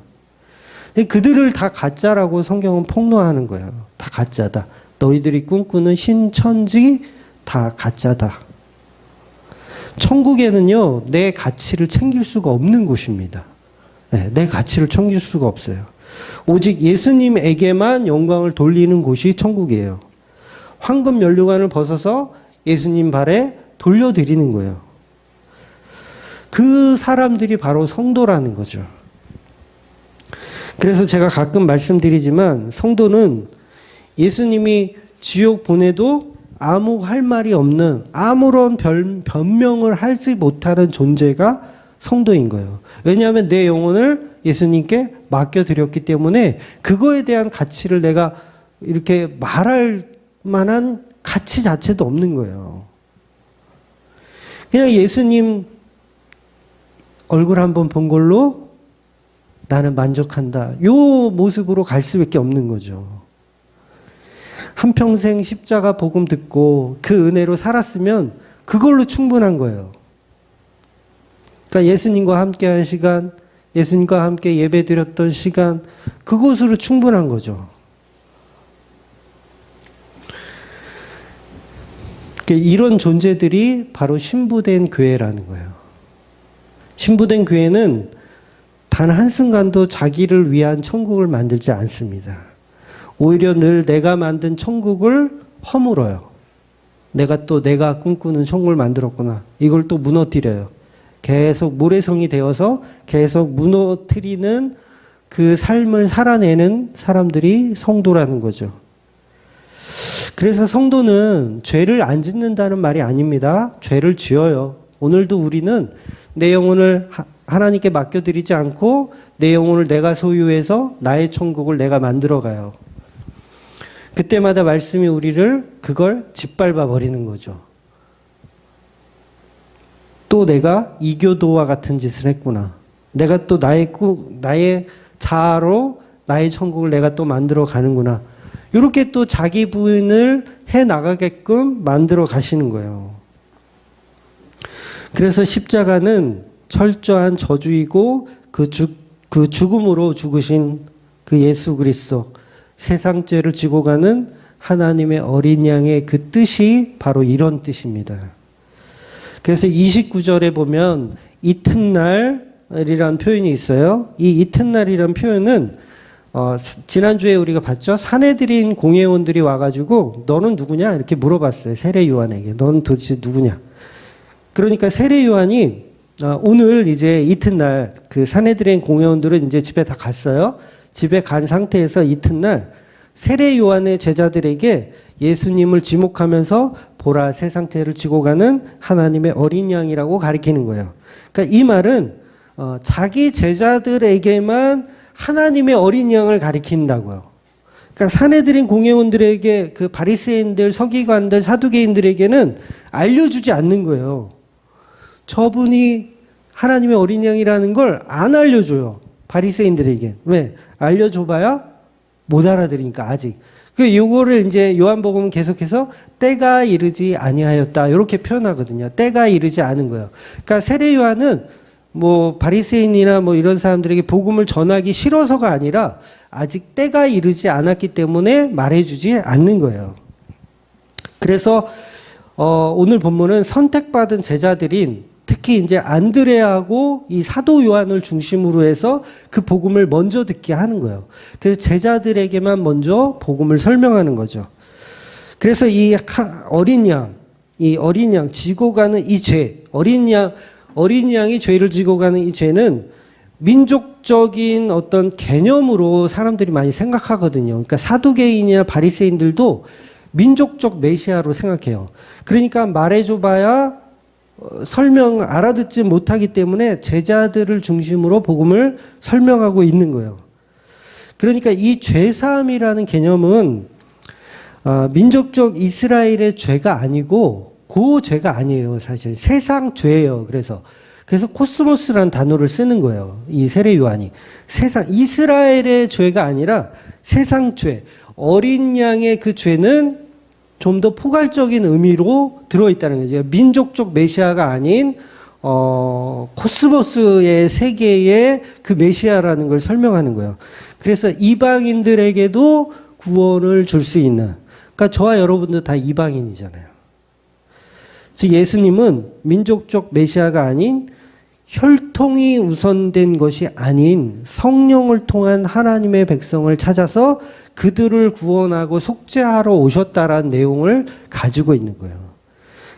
그들을 다 가짜라고 성경은 폭로하는 거예요. 다 가짜다. 너희들이 꿈꾸는 신천지 다 가짜다. 천국에는요, 내 가치를 챙길 수가 없는 곳입니다. 네, 내 가치를 챙길 수가 없어요. 오직 예수님에게만 영광을 돌리는 곳이 천국이에요. 황금 면류관을 벗어서 예수님 발에 돌려드리는 거예요. 그 사람들이 바로 성도라는 거죠. 그래서 제가 가끔 말씀드리지만 성도는 예수님이 지옥 보내도 아무 할 말이 없는 아무런 변명을 하지 못하는 존재가 성도인 거예요. 왜냐하면 내 영혼을 예수님께 맡겨드렸기 때문에 그거에 대한 가치를 내가 이렇게 말할 만한 가치 자체도 없는 거예요. 그냥 예수님 얼굴 한번 본 걸로 나는 만족한다. 요 모습으로 갈 수밖에 없는 거죠. 한평생 십자가 복음 듣고 그 은혜로 살았으면 그걸로 충분한 거예요. 그러니까 예수님과 함께한 시간, 예수님과 함께 예배드렸던 시간, 그것으로 충분한 거죠. 이런 존재들이 바로 신부된 교회라는 거예요. 신부된 교회는 단 한순간도 자기를 위한 천국을 만들지 않습니다. 오히려 늘 내가 만든 천국을 허물어요. 내가 꿈꾸는 천국을 만들었구나. 이걸 또 무너뜨려요. 계속 모래성이 되어서 계속 무너뜨리는 그 삶을 살아내는 사람들이 성도라는 거죠. 그래서 성도는 죄를 안 짓는다는 말이 아닙니다. 죄를 지어요. 오늘도 우리는 내 영혼을 하나님께 맡겨드리지 않고 내 영혼을 내가 소유해서 나의 천국을 내가 만들어가요. 그때마다 말씀이 우리를 그걸 짓밟아 버리는 거죠. 또 내가 이교도와 같은 짓을 했구나. 내가 또 나의 자아로 나의 천국을 내가 또 만들어 가는구나. 이렇게 또 자기 부인을 해 나가게끔 만들어 가시는 거예요. 그래서 십자가는 철저한 저주이고 그 죽음으로 죽으신 그 예수 그리스도, 세상 죄를 지고 가는 하나님의 어린 양의 그 뜻이 바로 이런 뜻입니다. 그래서 29절에 보면 이튿날이라는 표현이 있어요. 이 이튿날이라는 표현은 지난주에 우리가 봤죠. 산헤드린 공회원들이 와가지고 너는 누구냐 이렇게 물어봤어요. 세례 요한에게. 너는 도대체 누구냐. 그러니까 세례 요한이 오늘 이제 이튿날 그 산헤드린 공회원들은 이제 집에 다 갔어요. 집에 간 상태에서 이튿날 세례 요한의 제자들에게 예수님을 지목하면서 보라 세상 죄를 지고 가는 하나님의 어린 양이라고 가리키는 거예요. 그러니까 이 말은 자기 제자들에게만 하나님의 어린 양을 가리킨다고요. 그러니까 산헤드린 공회원들에게 그 바리새인들, 서기관들, 사두개인들에게는 알려주지 않는 거예요. 저분이 하나님의 어린 양이라는 걸 안 알려줘요. 바리새인들에게. 왜? 알려줘봐야 못 알아들으니까 아직. 요거를 이제 요한복음은 계속해서 때가 이르지 아니하였다 이렇게 표현하거든요. 때가 이르지 않은 거예요. 그러니까 세례 요한은 뭐 바리새인이나 뭐 이런 사람들에게 복음을 전하기 싫어서가 아니라 아직 때가 이르지 않았기 때문에 말해주지 않는 거예요. 그래서 오늘 본문은 선택받은 제자들인 특히 이제 안드레하고 이 사도 요한을 중심으로 해서 그 복음을 먼저 듣게 하는 거예요. 그래서 제자들에게만 먼저 복음을 설명하는 거죠. 그래서 이 어린 양 지고 가는 이 죄, 어린 양이 죄를 지고 가는 이 죄는 민족적인 어떤 개념으로 사람들이 많이 생각하거든요. 그러니까 사두개인이나 바리새인들도 민족적 메시아로 생각해요. 그러니까 말해줘봐야 알아듣지 못하기 때문에 제자들을 중심으로 복음을 설명하고 있는 거예요. 그러니까 이 죄사함이라는 개념은 민족적 이스라엘의 죄가 아니고 그 죄가 아니에요. 사실 세상 죄예요. 그래서 코스모스란 단어를 쓰는 거예요. 이 세례 요한이. 세상, 이스라엘의 죄가 아니라 세상 죄. 어린 양의 그 죄는 좀 더 포괄적인 의미로 들어있다는 거죠. 민족적 메시아가 아닌, 코스모스의 세계의 그 메시아라는 걸 설명하는 거예요. 그래서 이방인들에게도 구원을 줄 수 있는. 그러니까 저와 여러분도 다 이방인이잖아요. 즉 예수님은 민족적 메시아가 아닌 혈통이 우선된 것이 아닌 성령을 통한 하나님의 백성을 찾아서 그들을 구원하고 속죄하러 오셨다라는 내용을 가지고 있는 거예요.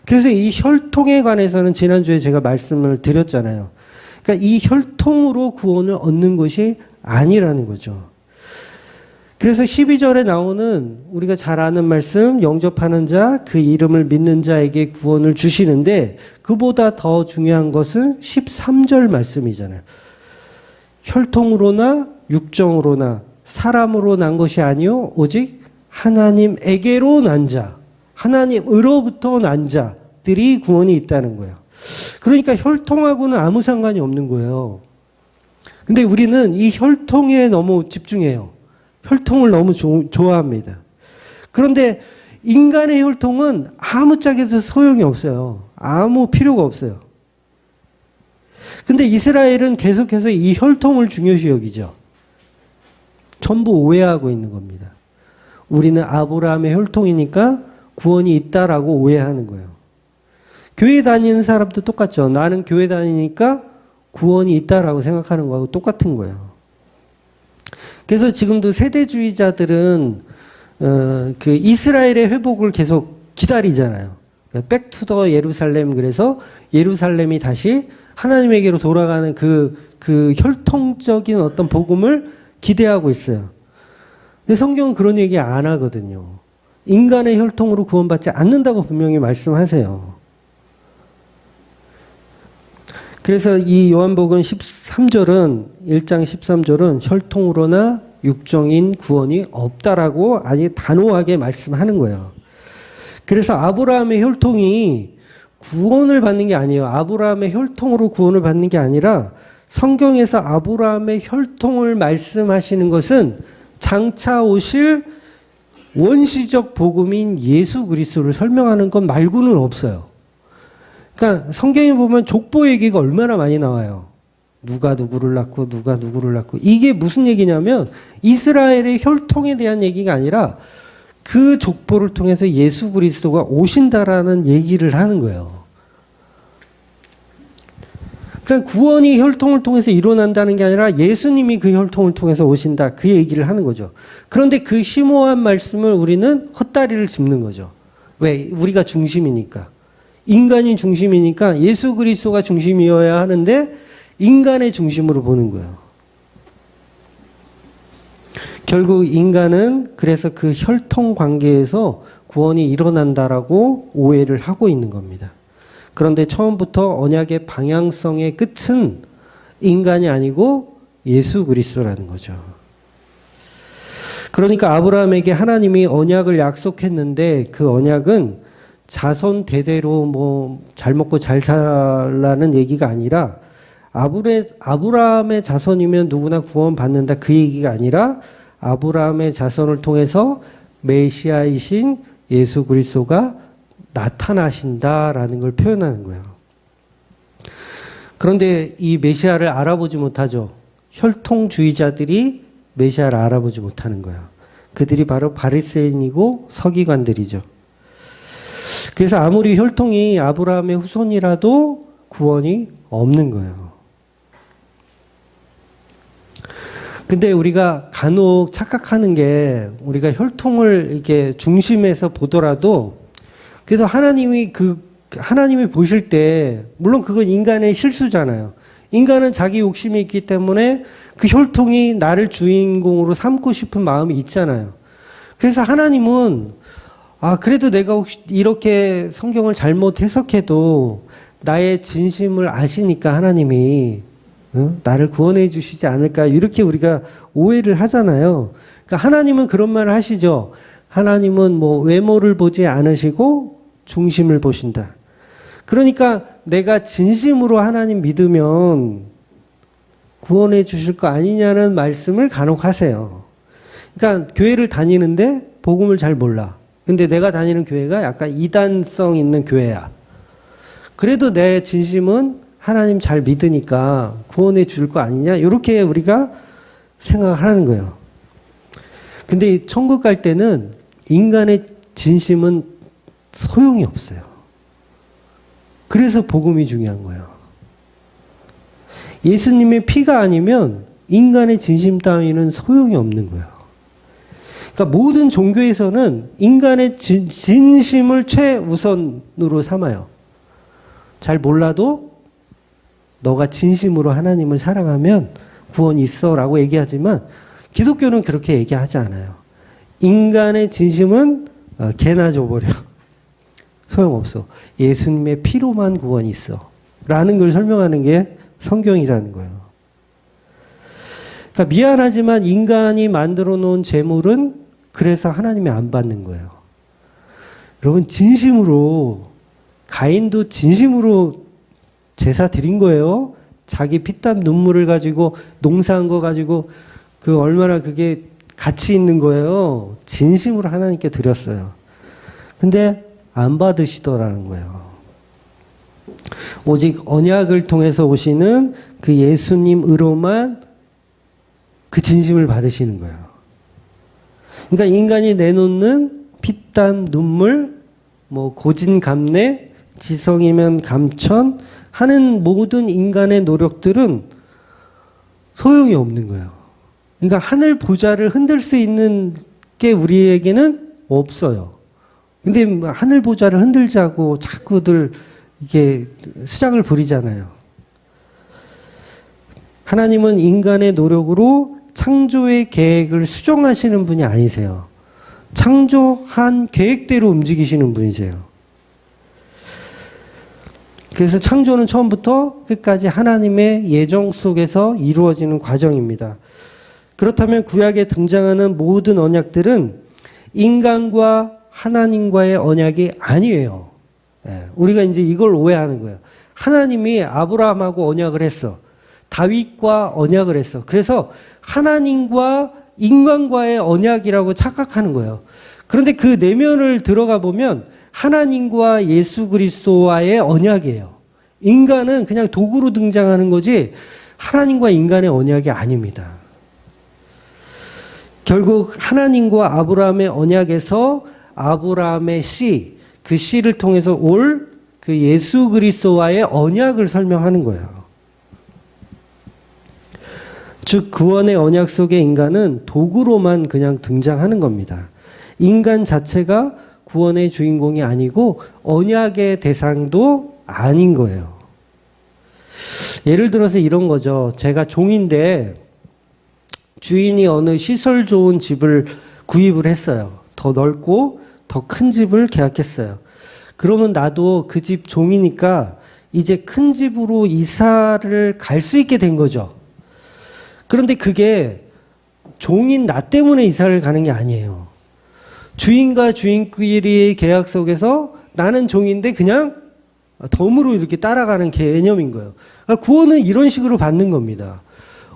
그래서 이 혈통에 관해서는 지난주에 제가 말씀을 드렸잖아요. 그러니까 이 혈통으로 구원을 얻는 것이 아니라는 거죠. 그래서 12절에 나오는 우리가 잘 아는 말씀, 영접하는 자, 그 이름을 믿는 자에게 구원을 주시는데 그보다 더 중요한 것은 13절 말씀이잖아요. 혈통으로나 육정으로나 사람으로 난 것이 아니요 오직 하나님에게로 난 자, 하나님으로부터 난 자들이 구원이 있다는 거예요. 그러니까 혈통하고는 아무 상관이 없는 거예요. 근데 우리는 이 혈통에 너무 집중해요. 혈통을 너무 좋아합니다. 그런데 인간의 혈통은 아무짝에도 소용이 없어요. 아무 필요가 없어요. 근데 이스라엘은 계속해서 이 혈통을 중요시 여기죠. 전부 오해하고 있는 겁니다. 우리는 아브라함의 혈통이니까 구원이 있다라고 오해하는 거예요. 교회 다니는 사람도 똑같죠. 나는 교회 다니니까 구원이 있다라고 생각하는 거하고 똑같은 거예요. 그래서 지금도 세대주의자들은 그 이스라엘의 회복을 계속 기다리잖아요. 백투더 예루살렘, 그래서 예루살렘이 다시 하나님에게로 돌아가는 그 혈통적인 어떤 복음을 기대하고 있어요. 근데 성경은 그런 얘기 안 하거든요. 인간의 혈통으로 구원받지 않는다고 분명히 말씀하세요. 그래서 이 요한복음 13절은 1장 13절은 혈통으로나 육정인 구원이 없다라고 아주 단호하게 말씀하는 거예요. 그래서 아브라함의 혈통이 구원을 받는 게 아니에요. 아브라함의 혈통으로 구원을 받는 게 아니라 성경에서 아브라함의 혈통을 말씀하시는 것은 장차 오실 원시적 복음인 예수 그리스도를 설명하는 것 말고는 없어요. 그러니까 성경에 보면 족보 얘기가 얼마나 많이 나와요. 누가 누구를 낳고 누가 누구를 낳고. 이게 무슨 얘기냐면 이스라엘의 혈통에 대한 얘기가 아니라 그 족보를 통해서 예수 그리스도가 오신다라는 얘기를 하는 거예요. 그러니까 구원이 혈통을 통해서 일어난다는 게 아니라 예수님이 그 혈통을 통해서 오신다, 그 얘기를 하는 거죠. 그런데 그 심오한 말씀을 우리는 헛다리를 짚는 거죠. 왜? 우리가 중심이니까. 인간이 중심이니까 예수 그리스도가 중심이어야 하는데 인간의 중심으로 보는 거예요. 결국 인간은 그래서 그 혈통 관계에서 구원이 일어난다라고 오해를 하고 있는 겁니다. 그런데 처음부터 언약의 방향성의 끝은 인간이 아니고 예수 그리스도라는 거죠. 그러니까 아브라함에게 하나님이 언약을 약속했는데 그 언약은 자손 대대로 뭐 잘 먹고 잘 살라는 얘기가 아니라 아브라함의 자손이면 누구나 구원받는다, 그 얘기가 아니라 아브라함의 자손을 통해서 메시아이신 예수 그리스도가 나타나신다라는 걸 표현하는 거예요. 그런데 이 메시아를 알아보지 못하죠. 혈통주의자들이 메시아를 알아보지 못하는 거예요. 그들이 바로 바리새인이고 서기관들이죠. 그래서 아무리 혈통이 아브라함의 후손이라도 구원이 없는 거예요. 근데 우리가 간혹 착각하는 게 우리가 혈통을 이렇게 중심에서 보더라도 그래도 하나님이 보실 때 물론 그건 인간의 실수잖아요. 인간은 자기 욕심이 있기 때문에 그 혈통이 나를 주인공으로 삼고 싶은 마음이 있잖아요. 그래서 하나님은 그래도 내가 혹시 이렇게 성경을 잘못 해석해도 나의 진심을 아시니까 하나님이 나를 구원해 주시지 않을까, 이렇게 우리가 오해를 하잖아요. 그러니까 하나님은 그런 말을 하시죠. 하나님은 뭐 외모를 보지 않으시고 중심을 보신다. 그러니까 내가 진심으로 하나님 믿으면 구원해 주실 거 아니냐는 말씀을 간혹 하세요. 그러니까 교회를 다니는데 복음을 잘 몰라. 근데 내가 다니는 교회가 약간 이단성 있는 교회야. 그래도 내 진심은 하나님 잘 믿으니까 구원해 줄 거 아니냐? 이렇게 우리가 생각을 하는 거예요. 근데 천국 갈 때는 인간의 진심은 소용이 없어요. 그래서 복음이 중요한 거예요. 예수님의 피가 아니면 인간의 진심 따위는 소용이 없는 거예요. 그러니까 모든 종교에서는 인간의 진심을 최우선으로 삼아요. 잘 몰라도 너가 진심으로 하나님을 사랑하면 구원이 있어라고 얘기하지만 기독교는 그렇게 얘기하지 않아요. 인간의 진심은 개나 줘버려. 소용없어. 예수님의 피로만 구원이 있어. 라는 걸 설명하는 게 성경이라는 거예요. 그러니까 미안하지만 인간이 만들어 놓은 재물은 그래서 하나님이 안 받는 거예요. 여러분 진심으로 가인도 진심으로 제사 드린 거예요. 자기 피땀 눈물을 가지고 농사한 거 가지고 그 얼마나 그게 가치 있는 거예요. 진심으로 하나님께 드렸어요. 근데 안 받으시더라는 거예요. 오직 언약을 통해서 오시는 그 예수님으로만 그 진심을 받으시는 거예요. 그러니까 인간이 내놓는 피땀 눈물, 뭐 고진감래, 지성이면 감천 하는 모든 인간의 노력들은 소용이 없는 거예요. 그러니까 하늘 보좌를 흔들 수 있는 게 우리에게는 없어요. 근데 하늘 보좌를 흔들자고 자꾸들 이게 수작을 부리잖아요. 하나님은 인간의 노력으로 창조의 계획을 수정하시는 분이 아니세요. 창조한 계획대로 움직이시는 분이세요. 그래서 창조는 처음부터 끝까지 하나님의 예정 속에서 이루어지는 과정입니다. 그렇다면 구약에 등장하는 모든 언약들은 인간과 하나님과의 언약이 아니에요. 우리가 이제 이걸 오해하는 거예요. 하나님이 아브라함하고 언약을 했어. 다윗과 언약을 했어. 그래서 하나님과 인간과의 언약이라고 착각하는 거예요. 그런데 그 내면을 들어가 보면 하나님과 예수 그리스도와의 언약이에요. 인간은 그냥 도구로 등장하는 거지 하나님과 인간의 언약이 아닙니다. 결국 하나님과 아브라함의 언약에서 아브라함의 씨, 그 씨를 통해서 올 그 예수 그리스도와의 언약을 설명하는 거예요. 즉 구원의 언약 속의 인간은 도구로만 그냥 등장하는 겁니다. 인간 자체가 구원의 주인공이 아니고 언약의 대상도 아닌 거예요. 예를 들어서 이런 거죠. 제가 종인데 주인이 어느 시설 좋은 집을 구입을 했어요. 더 넓고 더 큰 집을 계약했어요. 그러면 나도 그 집 종이니까 이제 큰 집으로 이사를 갈 수 있게 된 거죠. 그런데 그게 종인 나 때문에 이사를 가는 게 아니에요. 주인과 주인끼리의 계약 속에서 나는 종인데 그냥 덤으로 이렇게 따라가는 개념인 거예요. 그러니까 구원은 이런 식으로 받는 겁니다.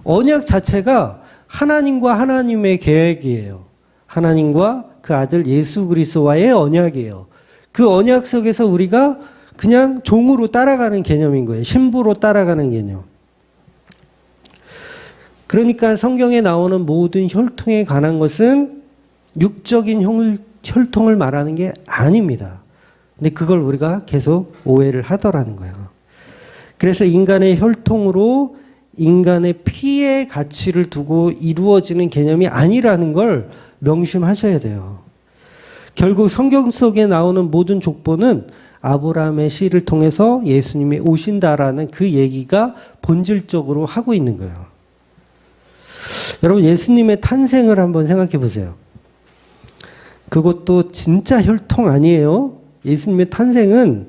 언약 자체가 하나님과 하나님의 계획이에요. 하나님과 그 아들 예수 그리스도와의 언약이에요. 그 언약 속에서 우리가 그냥 종으로 따라가는 개념인 거예요. 신부로 따라가는 개념. 그러니까 성경에 나오는 모든 혈통에 관한 것은 육적인 혈통을 말하는 게 아닙니다. 근데 그걸 우리가 계속 오해를 하더라는 거예요. 그래서 인간의 혈통으로 인간의 피의 가치를 두고 이루어지는 개념이 아니라는 걸 명심하셔야 돼요. 결국 성경 속에 나오는 모든 족보는 아브라함의 씨를 통해서 예수님이 오신다라는 그 얘기가 본질적으로 하고 있는 거예요. 여러분 예수님의 탄생을 한번 생각해 보세요. 그것도 진짜 혈통 아니에요. 예수님의 탄생은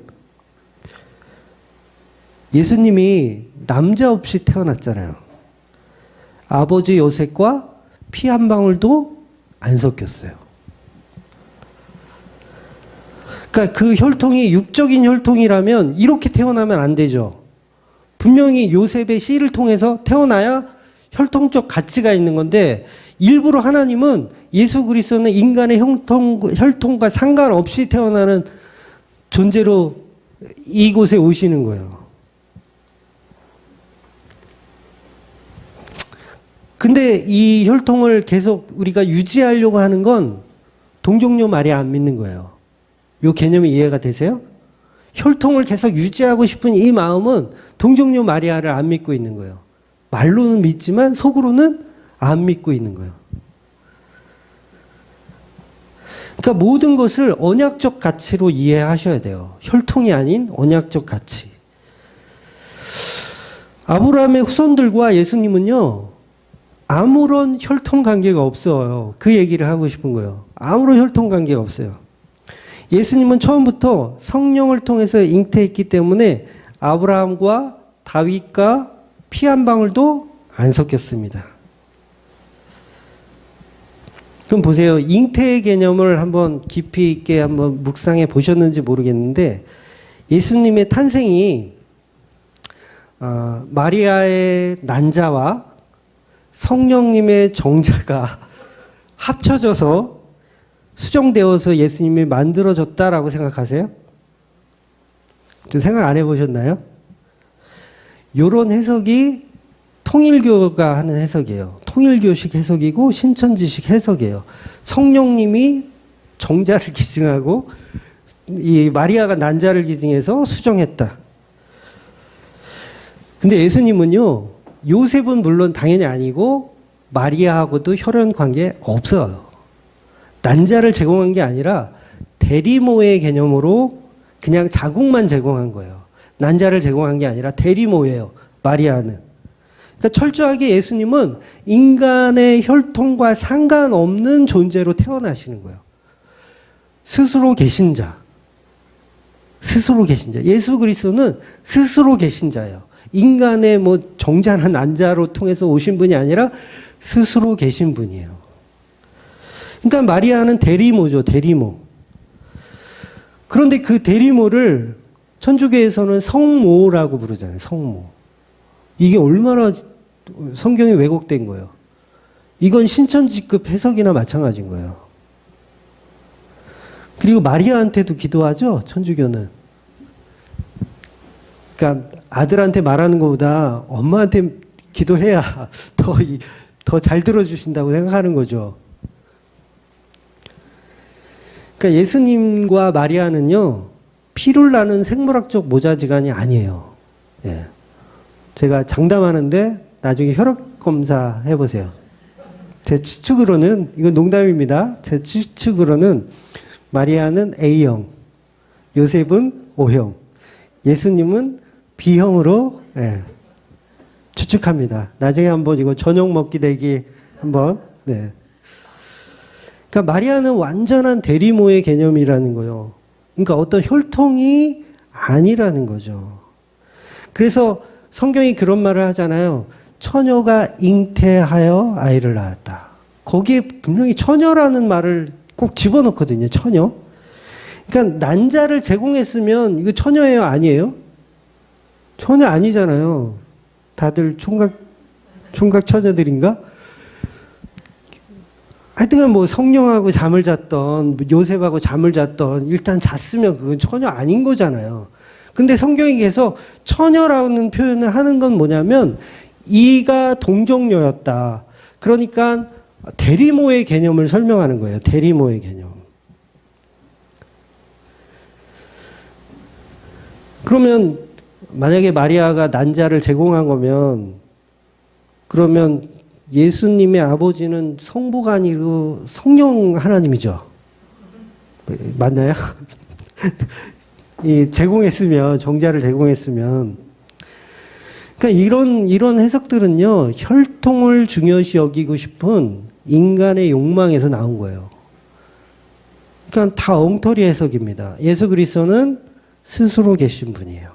예수님이 남자 없이 태어났잖아요. 아버지 요셉과 피 한 방울도 안 섞였어요. 그러니까 그 혈통이 육적인 혈통이라면 이렇게 태어나면 안 되죠. 분명히 요셉의 씨를 통해서 태어나야 혈통적 가치가 있는 건데 일부러 하나님은 예수 그리스도는 인간의 혈통과 상관없이 태어나는 존재로 이곳에 오시는 거예요. 근데 이 혈통을 계속 우리가 유지하려고 하는 건 동정녀 마리아 안 믿는 거예요. 이 개념이 이해가 되세요? 혈통을 계속 유지하고 싶은 이 마음은 동정녀 마리아를 안 믿고 있는 거예요. 말로는 믿지만 속으로는 안 믿고 있는 거예요. 그러니까 모든 것을 언약적 가치로 이해하셔야 돼요. 혈통이 아닌 언약적 가치. 아브라함의 후손들과 예수님은요, 아무런 혈통 관계가 없어요. 그 얘기를 하고 싶은 거예요. 아무런 혈통 관계가 없어요. 예수님은 처음부터 성령을 통해서 잉태했기 때문에 아브라함과 다윗과 피 한 방울도 안 섞였습니다. 그럼 보세요. 잉태의 개념을 한번 깊이 있게 한번 묵상해 보셨는지 모르겠는데 예수님의 탄생이 마리아의 난자와 성령님의 정자가 합쳐져서 수정되어서 예수님이 만들어졌다라고 생각하세요? 좀 생각 안 해보셨나요? 요런 해석이 통일교가 하는 해석이에요. 통일교식 해석이고 신천지식 해석이에요. 성령님이 정자를 기증하고 이 마리아가 난자를 기증해서 수정했다. 근데 예수님은요, 요셉은 물론 당연히 아니고 마리아하고도 혈연 관계 없어요. 난자를 제공한 게 아니라 대리모의 개념으로 그냥 자궁만 제공한 거예요. 난자를 제공한 게 아니라 대리모예요. 마리아는. 그러니까 철저하게 예수님은 인간의 혈통과 상관없는 존재로 태어나시는 거예요. 스스로 계신 자. 스스로 계신 자. 예수 그리스도는 스스로 계신 자예요. 인간의 뭐 정자나 난자로 통해서 오신 분이 아니라 스스로 계신 분이에요. 그러니까 마리아는 대리모죠. 대리모. 그런데 그 대리모를 천주교에서는 성모라고 부르잖아요. 성모. 이게 얼마나 성경이 왜곡된 거예요. 이건 신천지급 해석이나 마찬가지인 거예요. 그리고 마리아한테도 기도하죠. 천주교는. 그러니까 아들한테 말하는 것보다 엄마한테 기도해야 더 잘 들어주신다고 생각하는 거죠. 그러니까 예수님과 마리아는요, 피를 나는 생물학적 모자지간이 아니에요. 예. 제가 장담하는데 나중에 혈액 검사 해보세요. 제 추측으로는, 이건 농담입니다. 제 추측으로는 마리아는 A형, 요셉은 O형, 예수님은 B형으로 추측합니다. 나중에 한번 이거 저녁 먹기 대기 한번. 네. 그러니까 마리아는 완전한 대리모의 개념이라는 거예요. 그러니까 어떤 혈통이 아니라는 거죠. 그래서 성경이 그런 말을 하잖아요. 처녀가 잉태하여 아이를 낳았다. 거기에 분명히 처녀라는 말을 꼭 집어넣거든요. 처녀. 그러니까 난자를 제공했으면 이거 처녀예요? 아니에요? 처녀 아니잖아요. 다들 총각 처녀들인가? 하여튼 뭐 성령하고 잠을 잤던 요셉하고 잠을 잤던 일단 잤으면 그건 처녀 아닌 거잖아요. 근데 성경이 계속 처녀라는 표현을 하는 건 뭐냐면 이가 동정녀였다. 그러니까 대리모의 개념을 설명하는 거예요. 대리모의 개념. 그러면 만약에 마리아가 난자를 제공한 거면 그러면 예수님의 아버지는 성부가 아니고 성령 하나님이죠. 맞나요? 이 제공했으면, 정자를 제공했으면. 그러니까 이런 해석들은요, 혈통을 중요시 여기고 싶은 인간의 욕망에서 나온 거예요. 그러니까 다 엉터리 해석입니다. 예수 그리스도는 스스로 계신 분이에요.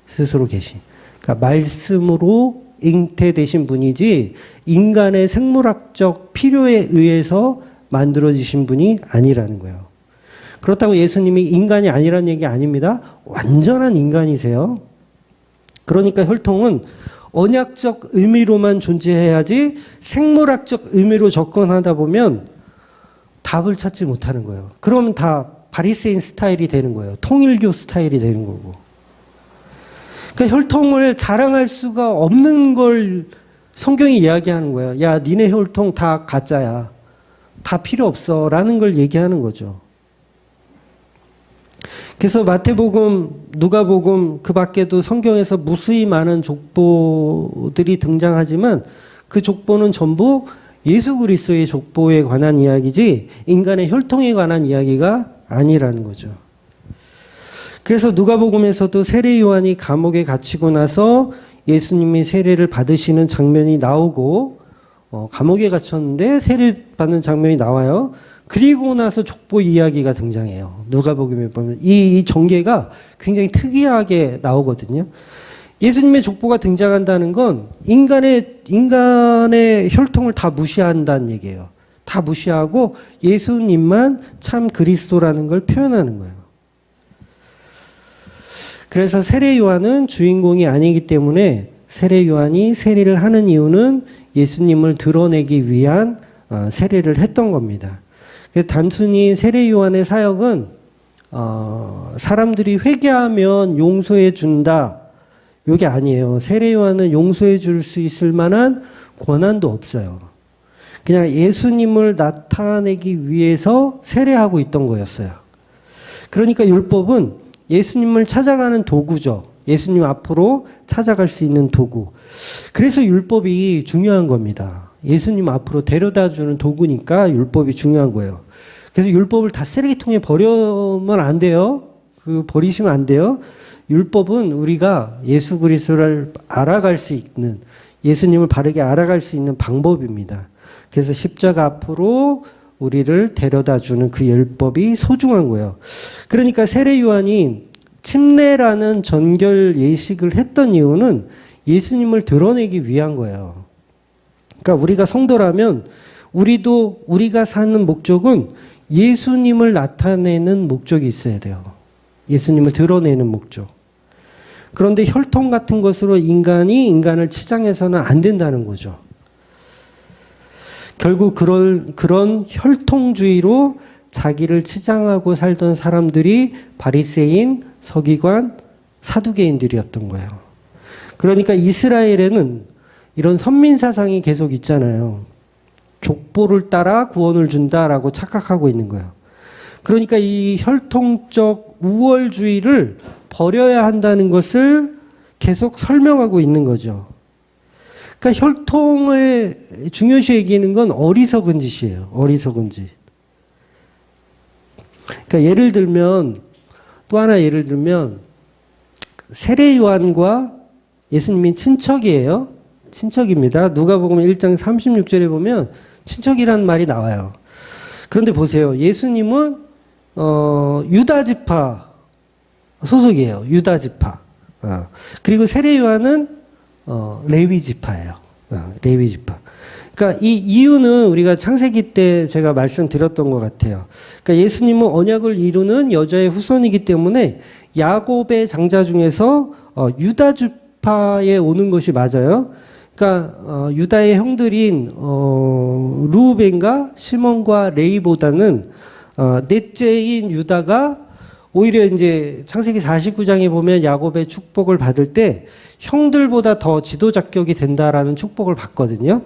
스스로 계신. 그러니까 말씀으로 잉태되신 분이지 인간의 생물학적 필요에 의해서 만들어지신 분이 아니라는 거예요. 그렇다고 예수님이 인간이 아니라는 얘기 아닙니다. 완전한 인간이세요. 그러니까 혈통은 언약적 의미로만 존재해야지 생물학적 의미로 접근하다 보면 답을 찾지 못하는 거예요. 그러면 다 바리새인 스타일이 되는 거예요. 통일교 스타일이 되는 거고. 그러니까 혈통을 자랑할 수가 없는 걸 성경이 이야기하는 거예요. 야, 니네 혈통 다 가짜야. 다 필요 없어. 라는 걸 얘기하는 거죠. 그래서 마태복음, 누가복음 그 밖에도 성경에서 무수히 많은 족보들이 등장하지만 그 족보는 전부 예수 그리스도의 족보에 관한 이야기지 인간의 혈통에 관한 이야기가 아니라는 거죠. 그래서 누가복음에서도 세례 요한이 감옥에 갇히고 나서 예수님이 세례를 받으시는 장면이 나오고 감옥에 갇혔는데 세례 받는 장면이 나와요. 그리고 나서 족보 이야기가 등장해요. 누가복음에 보면 이 전개가 굉장히 특이하게 나오거든요. 예수님의 족보가 등장한다는 건 인간의 혈통을 다 무시한다는 얘기예요. 다 무시하고 예수님만 참 그리스도라는 걸 표현하는 거예요. 그래서 세례 요한은 주인공이 아니기 때문에 세례 요한이 세례를 하는 이유는 예수님을 드러내기 위한 세례를 했던 겁니다. 단순히 세례 요한의 사역은 사람들이 회개하면 용서해 준다. 이게 아니에요. 세례 요한은 용서해 줄 수 있을 만한 권한도 없어요. 그냥 예수님을 나타내기 위해서 세례하고 있던 거였어요. 그러니까 율법은 예수님을 찾아가는 도구죠. 예수님 앞으로 찾아갈 수 있는 도구. 그래서 율법이 중요한 겁니다. 예수님 앞으로 데려다 주는 도구니까 율법이 중요한 거예요. 그래서 율법을 다 쓰레기통에 버리면 안 돼요. 버리시면 안 돼요. 율법은 우리가 예수 그리스도를 알아갈 수 있는, 예수님을 바르게 알아갈 수 있는 방법입니다. 그래서 십자가 앞으로 우리를 데려다 주는 그 율법이 소중한 거예요. 그러니까 세례 요한이 침례라는 전결 예식을 했던 이유는 예수님을 드러내기 위한 거예요. 그러니까 우리가 성도라면 우리가 사는 목적은 예수님을 나타내는 목적이 있어야 돼요. 예수님을 드러내는 목적. 그런데 혈통 같은 것으로 인간을 치장해서는 안 된다는 거죠. 결국 그런 혈통주의로 자기를 치장하고 살던 사람들이 바리새인, 서기관, 사두개인들이었던 거예요. 그러니까 이스라엘에는 이런 선민사상이 계속 있잖아요. 족보를 따라 구원을 준다라고 착각하고 있는 거예요. 그러니까 이 혈통적 우월주의를 버려야 한다는 것을 계속 설명하고 있는 거죠. 그러니까 혈통을 중요시 여기는 건 어리석은 짓이에요. 어리석은 짓. 그러니까 또 하나 예를 들면 세례 요한과 예수님이 친척이에요. 친척입니다. 누가복음 1장 36절에 보면 친척이라는 말이 나와요. 그런데 보세요. 예수님은 유다 지파 소속이에요. 유다 지파. 그리고 세례 요한은 레위 지파예요. 레위 지파. 그러니까 이 이유는 우리가 창세기 때 제가 말씀드렸던 것 같아요. 그러니까 예수님은 언약을 이루는 여자의 후손이기 때문에 야곱의 장자 중에서 유다 지파에 오는 것이 맞아요. 그러니까 유다의 형들인 루벤과 시몬과 레위보다는 넷째인 유다가 오히려 이제 창세기 49장에 보면 야곱의 축복을 받을 때 형들보다 더 지도 자격이 된다라는 축복을 받거든요.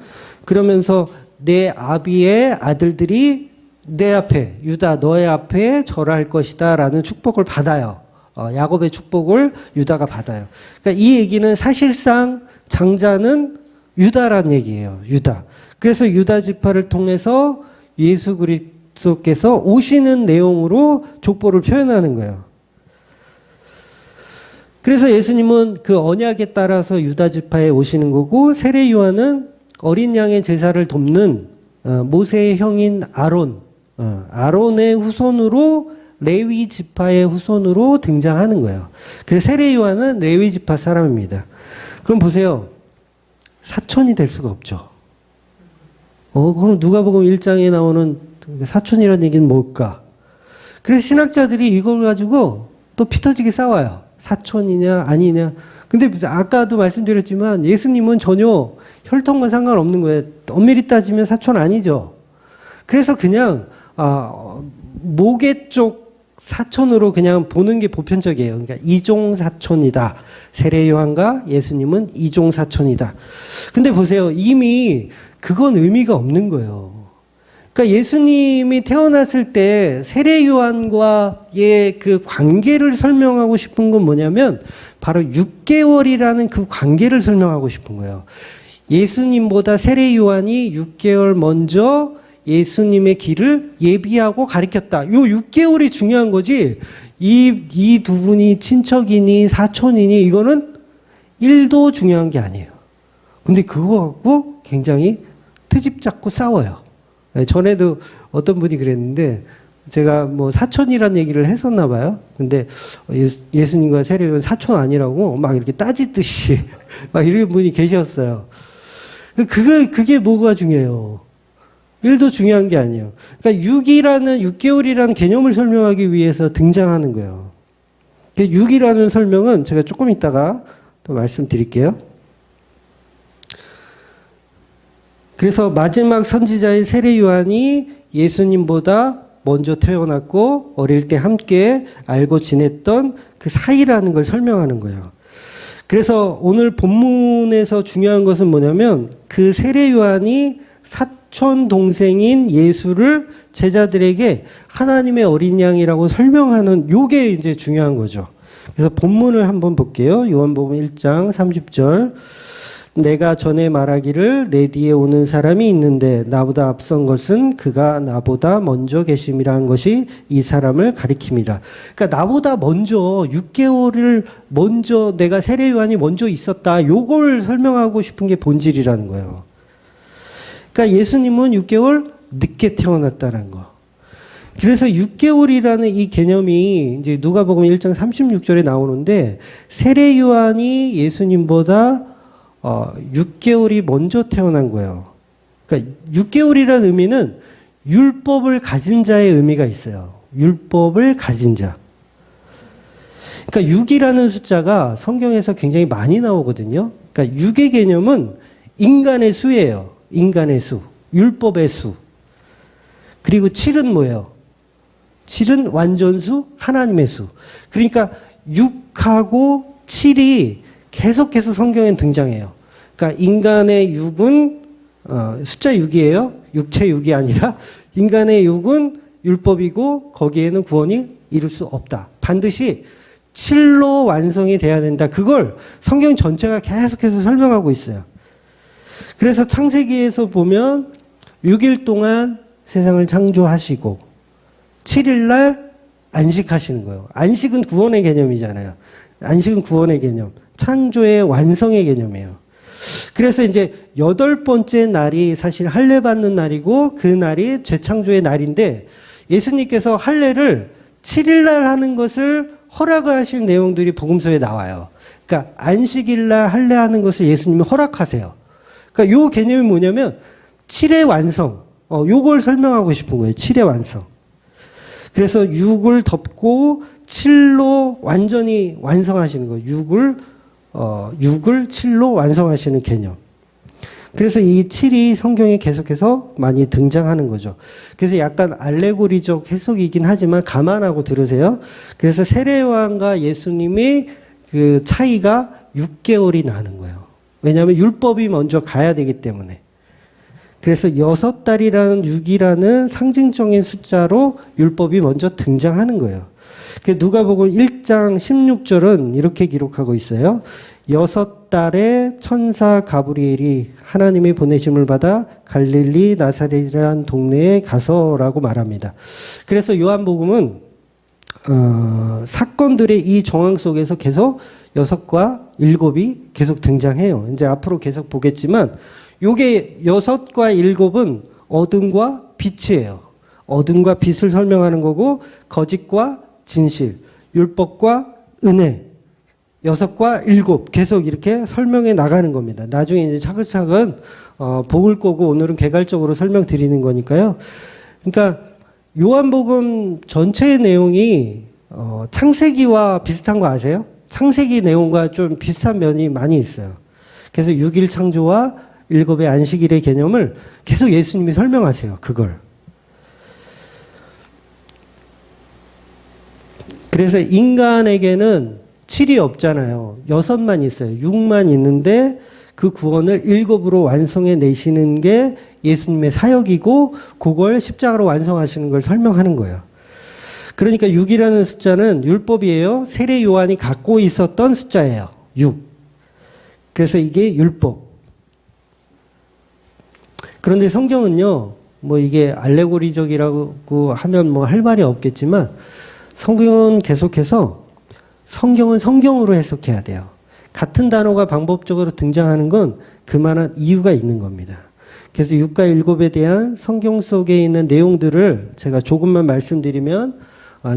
그러면서 내 아비의 아들들이 내 앞에, 유다 너의 앞에 절할 것이다 라는 축복을 받아요. 야곱의 축복을 유다가 받아요. 그러니까 이 얘기는 사실상 장자는 유다란 얘기예요. 유다. 그래서 유다 지파를 통해서 예수 그리스도께서 오시는 내용으로 족보를 표현하는 거예요. 그래서 예수님은 그 언약에 따라서 유다 지파에 오시는 거고, 세례 요한은 어린 양의 제사를 돕는 모세의 형인 아론의 후손으로, 레위 지파의 후손으로 등장하는 거예요. 그래서 세례 요한은 레위 지파 사람입니다. 그럼 보세요. 사촌이 될 수가 없죠. 그럼 누가복음 1장에 나오는 사촌이라는 얘기는 뭘까? 그래서 신학자들이 이걸 가지고 또 피터지게 싸워요. 사촌이냐 아니냐. 근데 아까도 말씀드렸지만 예수님은 전혀 혈통과 상관없는 거예요. 엄밀히 따지면 사촌 아니죠. 그래서 그냥 모계 쪽 사촌으로 그냥 보는 게 보편적이에요. 그러니까 이종 사촌이다. 세례 요한과 예수님은 이종 사촌이다. 근데 보세요. 이미 그건 의미가 없는 거예요. 그러니까 예수님이 태어났을 때 세례 요한과의 그 관계를 설명하고 싶은 건 뭐냐면 바로 6개월이라는 그 관계를 설명하고 싶은 거예요. 예수님보다 세례 요한이 6개월 먼저 예수님의 길을 예비하고 가르쳤다. 요 6개월이 중요한 거지. 이 두 분이 친척이니 사촌이니 이거는 1도 중요한 게 아니에요. 근데 그거 갖고 굉장히 트집 잡고 싸워요. 전에도 어떤 분이 그랬는데 제가 뭐 사촌이라는 얘기를 했었나 봐요. 근데 예수님과 세례요한 사촌 아니라고 막 이렇게 따지듯이 막 이런 분이 계셨어요. 그게 뭐가 중요해요? 1도 중요한 게 아니에요. 그러니까 6개월이라는 개념을 설명하기 위해서 등장하는 거예요. 6이라는 설명은 제가 조금 이따가 또 말씀드릴게요. 그래서 마지막 선지자인 세례 요한이 예수님보다 먼저 태어났고 어릴 때 함께 알고 지냈던 그 사이라는 걸 설명하는 거예요. 그래서 오늘 본문에서 중요한 것은 뭐냐면 그 세례 요한이 사촌 동생인 예수를 제자들에게 하나님의 어린 양이라고 설명하는 요게 이제 중요한 거죠. 그래서 본문을 한번 볼게요. 요한복음 1장 30절. 내가 전에 말하기를 내 뒤에 오는 사람이 있는데 나보다 앞선 것은 그가 나보다 먼저 계심이라는 것이 이 사람을 가리킵니다. 그러니까 나보다 먼저 6개월을 먼저 내가 세례 요한이 먼저 있었다. 요걸 설명하고 싶은 게 본질이라는 거예요. 그러니까 예수님은 6개월 늦게 태어났다는 거. 그래서 6개월이라는 이 개념이 이제 누가복음 1장 36절에 나오는데 세례 요한이 예수님보다 6개월이 먼저 태어난 거예요. 그러니까 6개월이라는 의미는 율법을 가진 자의 의미가 있어요. 율법을 가진 자. 그러니까 6이라는 숫자가 성경에서 굉장히 많이 나오거든요. 그러니까 6의 개념은 인간의 수예요. 인간의 수. 율법의 수. 그리고 7은 뭐예요? 7은 완전수, 하나님의 수. 그러니까 6하고 7이 계속해서 성경엔 등장해요. 그러니까 인간의 6은 숫자 6이에요. 육체 6이 아니라 인간의 6은 율법이고 거기에는 구원이 이룰 수 없다. 반드시 7로 완성이 돼야 된다. 그걸 성경 전체가 계속해서 설명하고 있어요. 그래서 창세기에서 보면 6일 동안 세상을 창조하시고 7일 날 안식하시는 거예요. 안식은 구원의 개념이잖아요. 안식은 구원의 개념. 창조의 완성의 개념이에요. 그래서 이제 8번째 날이 사실 할례 받는 날이고 그 날이 재창조의 날인데 예수님께서 할례를 7일 날 하는 것을 허락을 하신 내용들이 복음서에 나와요. 그러니까 안식일 날 할례하는 것을 예수님이 허락하세요. 그러니까 요 개념이 뭐냐면 7의 완성. 요걸 설명하고 싶은 거예요. 7의 완성. 그래서 6을 덮고 7로 완전히 완성하시는 거예요. 6을 7로 완성하시는 개념. 그래서 이 7이 성경에 계속해서 많이 등장하는 거죠. 그래서 약간 알레고리적 해석이긴 하지만 감안하고 들으세요. 그래서 세례요한과 예수님의 그 차이가 6개월이 나는 거예요. 왜냐하면 율법이 먼저 가야 되기 때문에. 그래서 6달이라는 6이라는 상징적인 숫자로 율법이 먼저 등장하는 거예요. 누가복음 1장 16절은 이렇게 기록하고 있어요. 6달에 천사 가브리엘이 하나님의 보내심을 받아 갈릴리 나사렛이라는 동네에 가서라고 말합니다. 그래서 요한복음은 사건들의 이 정황 속에서 계속 6과 7이 계속 등장해요. 이제 앞으로 계속 보겠지만 요게 6과 7은 어둠과 빛이에요. 어둠과 빛을 설명하는 거고 거짓과 진실, 율법과 은혜, 6과 7 계속 이렇게 설명해 나가는 겁니다. 나중에 이제 차근차근 복을 거고 오늘은 개괄적으로 설명드리는 거니까요. 그러니까 요한복음 전체의 내용이 창세기와 비슷한 거 아세요? 창세기 내용과 좀 비슷한 면이 많이 있어요. 그래서 6일 창조와 7의 안식일의 개념을 계속 예수님이 설명하세요. 그걸. 그래서 인간에게는 7이 없잖아요. 6만 있어요. 6만 있는데 그 구원을 7으로 완성해 내시는 게 예수님의 사역이고 그걸 십자가로 완성하시는 걸 설명하는 거예요. 그러니까 6이라는 숫자는 율법이에요. 세례 요한이 갖고 있었던 숫자예요. 6. 그래서 이게 율법. 그런데 성경은요, 뭐 이게 알레고리적이라고 하면 뭐 할 말이 없겠지만 성경은 계속해서 성경은 성경으로 해석해야 돼요. 같은 단어가 반복적으로 등장하는 건 그만한 이유가 있는 겁니다. 그래서 6과 7에 대한 성경 속에 있는 내용들을 제가 조금만 말씀드리면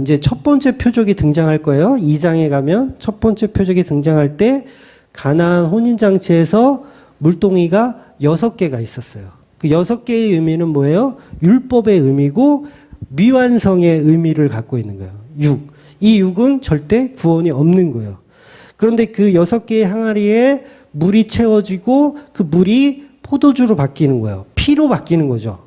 이제 첫 번째 표적이 등장할 거예요. 2장에 가면 첫 번째 표적이 등장할 때 가나안 혼인잔치에서 물동이가 6개가 있었어요. 그 6개의 의미는 뭐예요? 율법의 의미고 미완성의 의미를 갖고 있는 거예요. 6. 이 6은 절대 구원이 없는 거예요. 그런데 그 6개의 항아리에 물이 채워지고 그 물이 포도주로 바뀌는 거예요. 피로 바뀌는 거죠.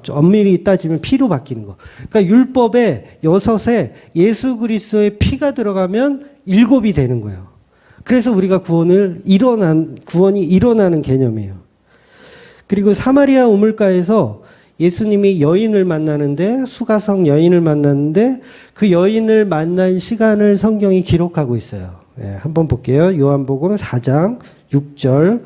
엄밀히 따지면 피로 바뀌는 거. 그러니까 율법에 6에 예수 그리스도의 피가 들어가면 7이 되는 거예요. 그래서 우리가 구원이 일어나는 개념이에요. 그리고 사마리아 우물가에서 예수님이 여인을 만나는데, 수가성 여인을 만났는데 그 여인을 만난 시간을 성경이 기록하고 있어요. 네, 한번 볼게요. 요한복음 4장 6절.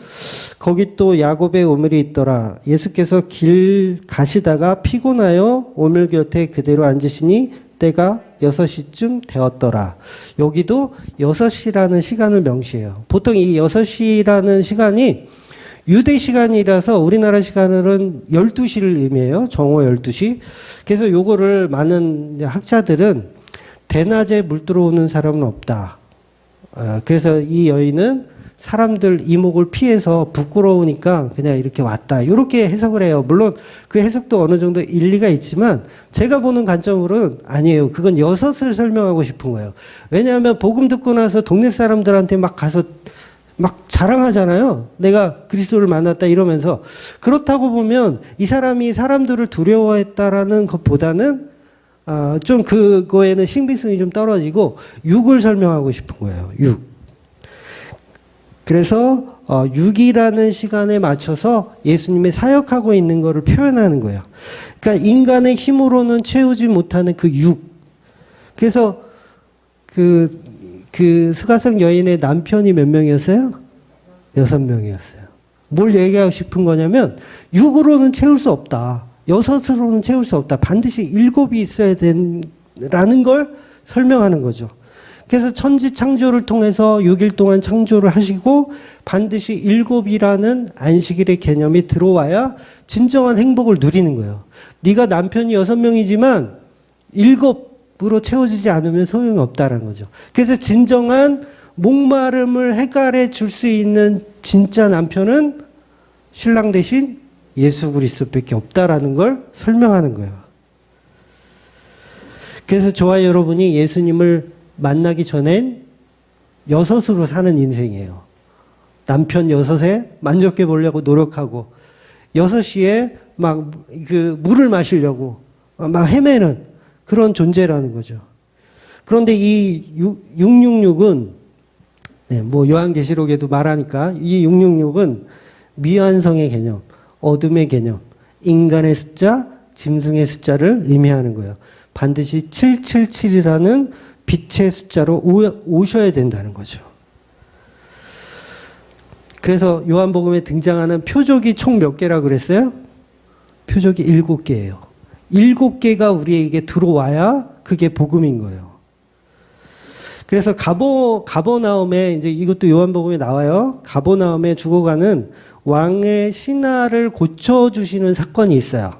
거기 또 야곱의 오물이 있더라. 예수께서 길 가시다가 피곤하여 오물 곁에 그대로 앉으시니 때가 6시쯤 되었더라. 여기도 6시라는 시간을 명시해요. 보통 이 6시라는 시간이 유대 시간이라서 우리나라 시간으로는 12시를 의미해요. 정오 12시. 그래서 요거를 많은 학자들은 대낮에 물 들어오는 사람은 없다. 그래서 이 여인은 사람들 이목을 피해서 부끄러우니까 그냥 이렇게 왔다. 이렇게 해석을 해요. 물론 그 해석도 어느 정도 일리가 있지만 제가 보는 관점으로는 아니에요. 그건 6을 설명하고 싶은 거예요. 왜냐하면 복음 듣고 나서 동네 사람들한테 막 가서 막 자랑하잖아요. 내가 그리스도를 만났다 이러면서. 그렇다고 보면 이 사람이 사람들을 두려워했다라는 것보다는 좀 그거에는 신빙성이 좀 떨어지고 6을 설명하고 싶은 거예요. 6. 그래서 6이라는 시간에 맞춰서 예수님의 사역하고 있는 것을 표현하는 거예요. 그러니까 인간의 힘으로는 채우지 못하는 그 6. 그래서 그 수가성 여인의 남편이 몇 명이었어요? 6명이었어요. 뭘 얘기하고 싶은 거냐면 6으로는 채울 수 없다. 6으로는 채울 수 없다. 반드시 7이 있어야 된다는 걸 설명하는 거죠. 그래서 천지 창조를 통해서 6일 동안 창조를 하시고 반드시 7이라는 안식일의 개념이 들어와야 진정한 행복을 누리는 거예요. 네가 남편이 6명이지만 7으로 채워지지 않으면 소용이 없다는 거죠. 그래서 진정한 목마름을 해결해 줄 수 있는 진짜 남편은 신랑 대신 예수 그리스도밖에 없다라는 걸 설명하는 거예요. 그래서 저와 여러분이 예수님을 만나기 전엔 6으로 사는 인생이에요. 남편 6에 만족해 보려고 노력하고 6시에 막 그 물을 마시려고 막 헤매는 그런 존재라는 거죠. 그런데 이 666은 뭐 요한계시록에도 말하니까 이 666은 미완성의 개념, 어둠의 개념, 인간의 숫자, 짐승의 숫자를 의미하는 거예요. 반드시 777이라는 빛의 숫자로 오셔야 된다는 거죠. 그래서 요한복음에 등장하는 표적이 총 몇 개라 그랬어요? 표적이 7개예요. 7개가 우리에게 들어와야 그게 복음인 거예요. 그래서 가버나움에 이제 이것도 요한복음에 나와요. 가버나움에 죽어가는 왕의 신하를 고쳐주시는 사건이 있어요.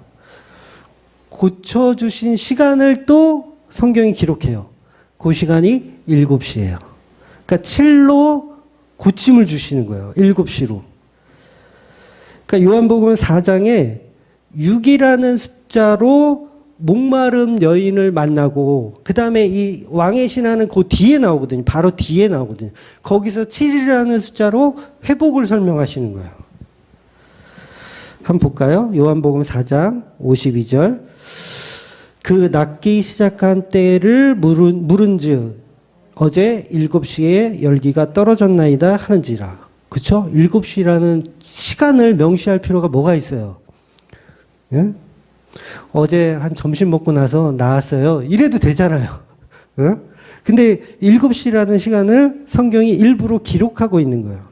고쳐주신 시간을 또 성경이 기록해요. 그 시간이 7시예요. 그러니까 7로 고침을 주시는 거예요. 7시로. 그러니까 요한복음 4장에 6이라는 숫자로 목마름 여인을 만나고 그 다음에 이 왕의 신하는 그 뒤에 나오거든요. 바로 뒤에 나오거든요. 거기서 7이라는 숫자로 회복을 설명하시는 거예요. 한번 볼까요? 요한복음 4장 52절. 그 낫기 시작한 때를 물은즉 어제 7시에 열기가 떨어졌나이다 하는지라. 그렇죠? 7시라는 시간을 명시할 필요가 뭐가 있어요? 예? 어제 한 점심 먹고 나서 나왔어요. 이래도 되잖아요. 예? 근데 7시라는 시간을 성경이 일부러 기록하고 있는 거예요.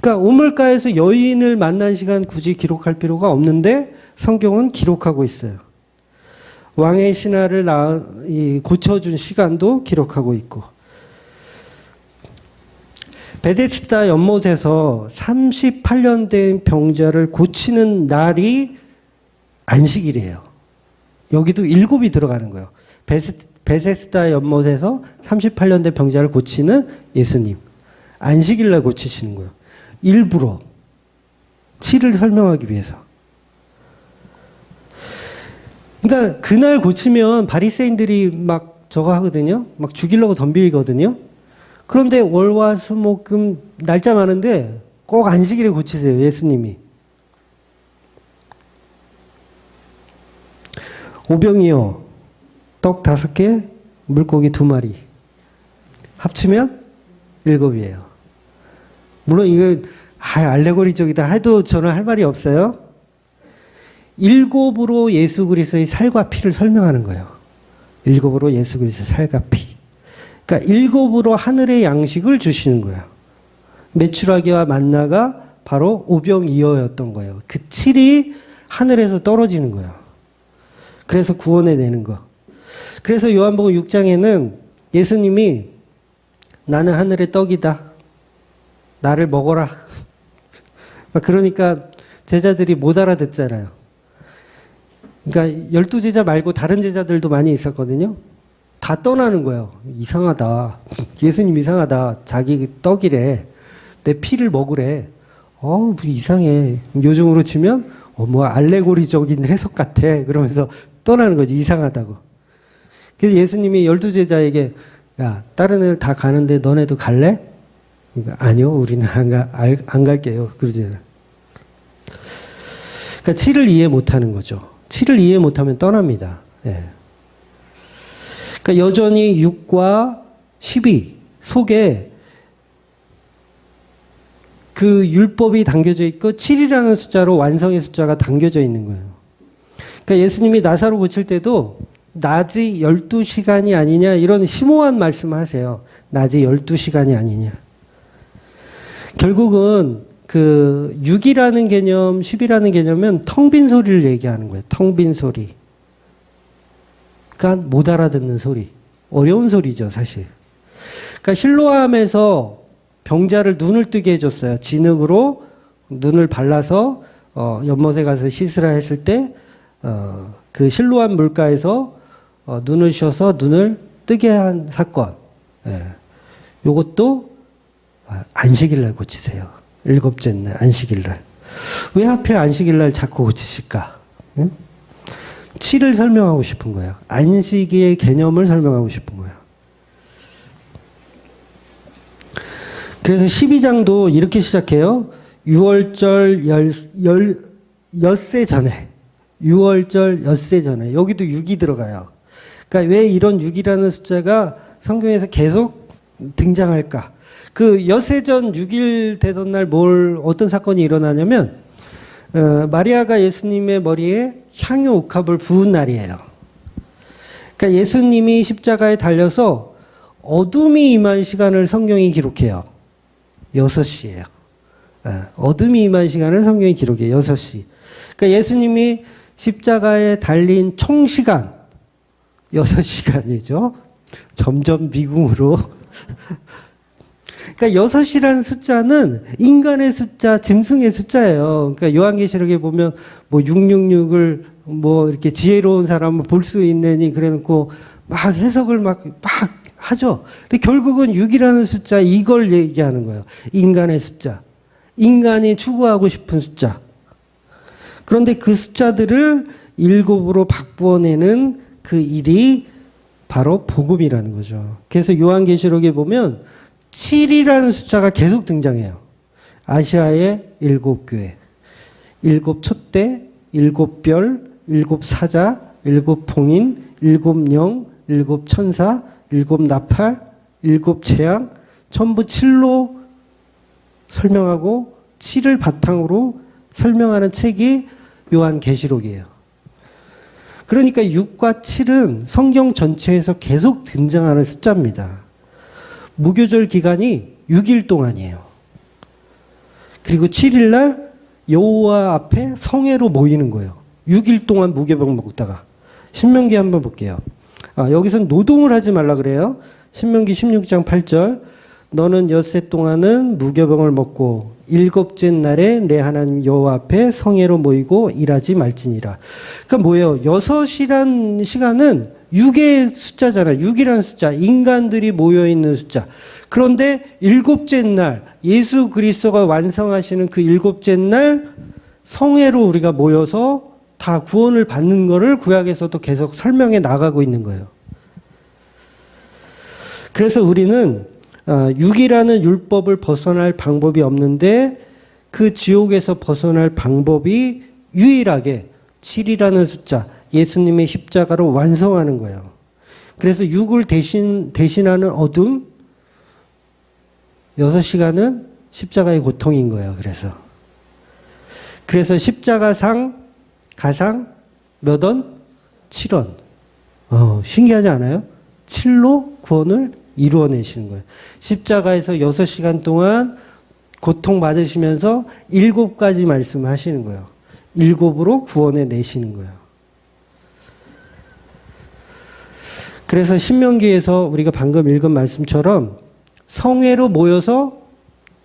그러니까 우물가에서 여인을 만난 시간 굳이 기록할 필요가 없는데 성경은 기록하고 있어요. 왕의 신하를 고쳐준 시간도 기록하고 있고. 베데스다 연못에서 38년 된 병자를 고치는 날이 안식일이에요. 여기도 7이 들어가는 거예요. 베데스다 연못에서 38년 된 병자를 고치는 예수님. 안식일 날 고치시는 거예요. 일부러 7을 설명하기 위해서. 그러니까 그날 고치면 바리새인들이 막 저거 하거든요. 막 죽이려고 덤비거든요. 그런데 월화수목금 날짜 많은데 꼭 안식일에 고치세요. 예수님이. 오병이어 떡 5개, 물고기 2마리 합치면 7이에요. 물론 이거 알레고리적이다 해도 저는 할 말이 없어요. 7으로 예수 그리스도의 살과 피를 설명하는 거예요. 7으로 예수 그리스도의 살과 피. 그러니까 7으로 하늘의 양식을 주시는 거예요. 메추라기와 만나가 바로 오병이어였던 거예요. 그 7이 하늘에서 떨어지는 거예요. 그래서 구원해 내는 거. 그래서 요한복음 6장에는 예수님이 나는 하늘의 떡이다. 나를 먹어라. 그러니까 제자들이 못 알아듣잖아요. 그러니까 12제자 말고 다른 제자들도 많이 있었거든요. 다 떠나는 거예요. 이상하다. 예수님 이상하다. 자기 떡이래. 내 피를 먹으래. 뭐 이상해. 요즘으로 치면 뭐 알레고리적인 해석 같아. 그러면서 떠나는 거지. 이상하다고. 그래서 예수님이 12제자에게 야, 다른 애들 다 가는데 너네도 갈래? 그러니까, 아니요. 우리는 안 갈게요. 그러잖아요. 그러니까 7을 이해 못하는 거죠. 7을 이해 못하면 떠납니다. 예. 그러니까 여전히 6과 12 속에 그 율법이 담겨져 있고 7이라는 숫자로 완성의 숫자가 담겨져 있는 거예요. 그러니까 예수님이 나사로 고칠 때도 낮이 12시간이 아니냐 이런 심오한 말씀을 하세요. 낮이 12시간이 아니냐. 결국은 그 6이라는 개념, 10이라는 개념은 텅 빈 소리를 얘기하는 거예요. 텅 빈 소리. 그러니까 못 알아듣는 소리. 어려운 소리죠, 사실. 그러니까 실로암에서 병자를 눈을 뜨게 해줬어요. 진흙으로 눈을 발라서 연못에 가서 씻으라 했을 때 그 실로암 물가에서 눈을 쉬어서 눈을 뜨게 한 사건. 예. 요것도 안식일 날 고치세요. 7째 날 안식일 날. 왜 하필 안식일 날 자꾸 고치실까? 응? 7을 설명하고 싶은 거예요. 안식의 개념을 설명하고 싶은 거예요. 그래서 12장도 이렇게 시작해요. 6월절 엿새 전에. 6월절 엿새 전에. 여기도 6이 들어가요. 그러니까 왜 이런 6이라는 숫자가 성경에서 계속 등장할까? 그 엿새전 6일 되던 날 어떤 사건이 일어나냐면 마리아가 예수님의 머리에 향유 옥합을 부은 날이에요. 그러니까 예수님이 십자가에 달려서 어둠이 임한 시간을 성경이 기록해요. 6시예요. 어둠이 임한 시간을 성경이 기록해요. 6시. 그러니까 예수님이 십자가에 달린 총 시간 6시간이죠. 점점 미궁으로. 그러니까 6이라는 숫자는 인간의 숫자, 짐승의 숫자예요. 그러니까 요한계시록에 보면 뭐 666을 뭐 이렇게 지혜로운 사람을 볼 수 있느니 그래 놓고 막 해석을 막 하죠. 근데 결국은 6이라는 숫자 이걸 얘기하는 거예요. 인간의 숫자. 인간이 추구하고 싶은 숫자. 그런데 그 숫자들을 일곱으로 바꾸어내는 그 일이 바로 복음이라는 거죠. 그래서 요한계시록에 보면 7이라는 숫자가 계속 등장해요. 아시아의 7교회, 7촛대, 7별, 7사자, 7봉인, 7영, 7천사, 7나팔, 7재앙, 전부 7로 설명하고 7을 바탕으로 설명하는 책이 요한계시록이에요. 그러니까 6과 7은 성경 전체에서 계속 등장하는 숫자입니다. 무교절 기간이 6일 동안이에요. 그리고 7일 날 여호와 앞에 성회로 모이는 거예요. 6일 동안 무교병 먹다가. 신명기 한번 볼게요. 여기서는 노동을 하지 말라 그래요. 신명기 16장 8절. 너는 엿새 동안은 무교병을 먹고 일곱째 날에 내 하나님 여호와 앞에 성회로 모이고 일하지 말지니라. 그러니까 뭐예요? 6이란 시간은 6의 숫자잖아요. 6이라는 숫자. 인간들이 모여있는 숫자. 그런데 일곱째 날 예수 그리스도가 완성하시는 그 일곱째 날 성회로 우리가 모여서 다 구원을 받는 거를 구약에서도 계속 설명해 나가고 있는 거예요. 그래서 우리는 6이라는 율법을 벗어날 방법이 없는데 그 지옥에서 벗어날 방법이 유일하게 7이라는 숫자, 예수님의 십자가로 완성하는 거예요. 그래서 6을 대신하는 어둠, 6시간은 십자가의 고통인 거예요. 그래서 십자가상, 가상, 몇 원? 7원. 신기하지 않아요? 7로 구원을 이루어내시는 거예요. 십자가에서 6시간 동안 고통받으시면서 7가지 말씀하시는 거예요. 7으로 구원해 내시는 거예요. 그래서 신명기에서 우리가 방금 읽은 말씀처럼 성회로 모여서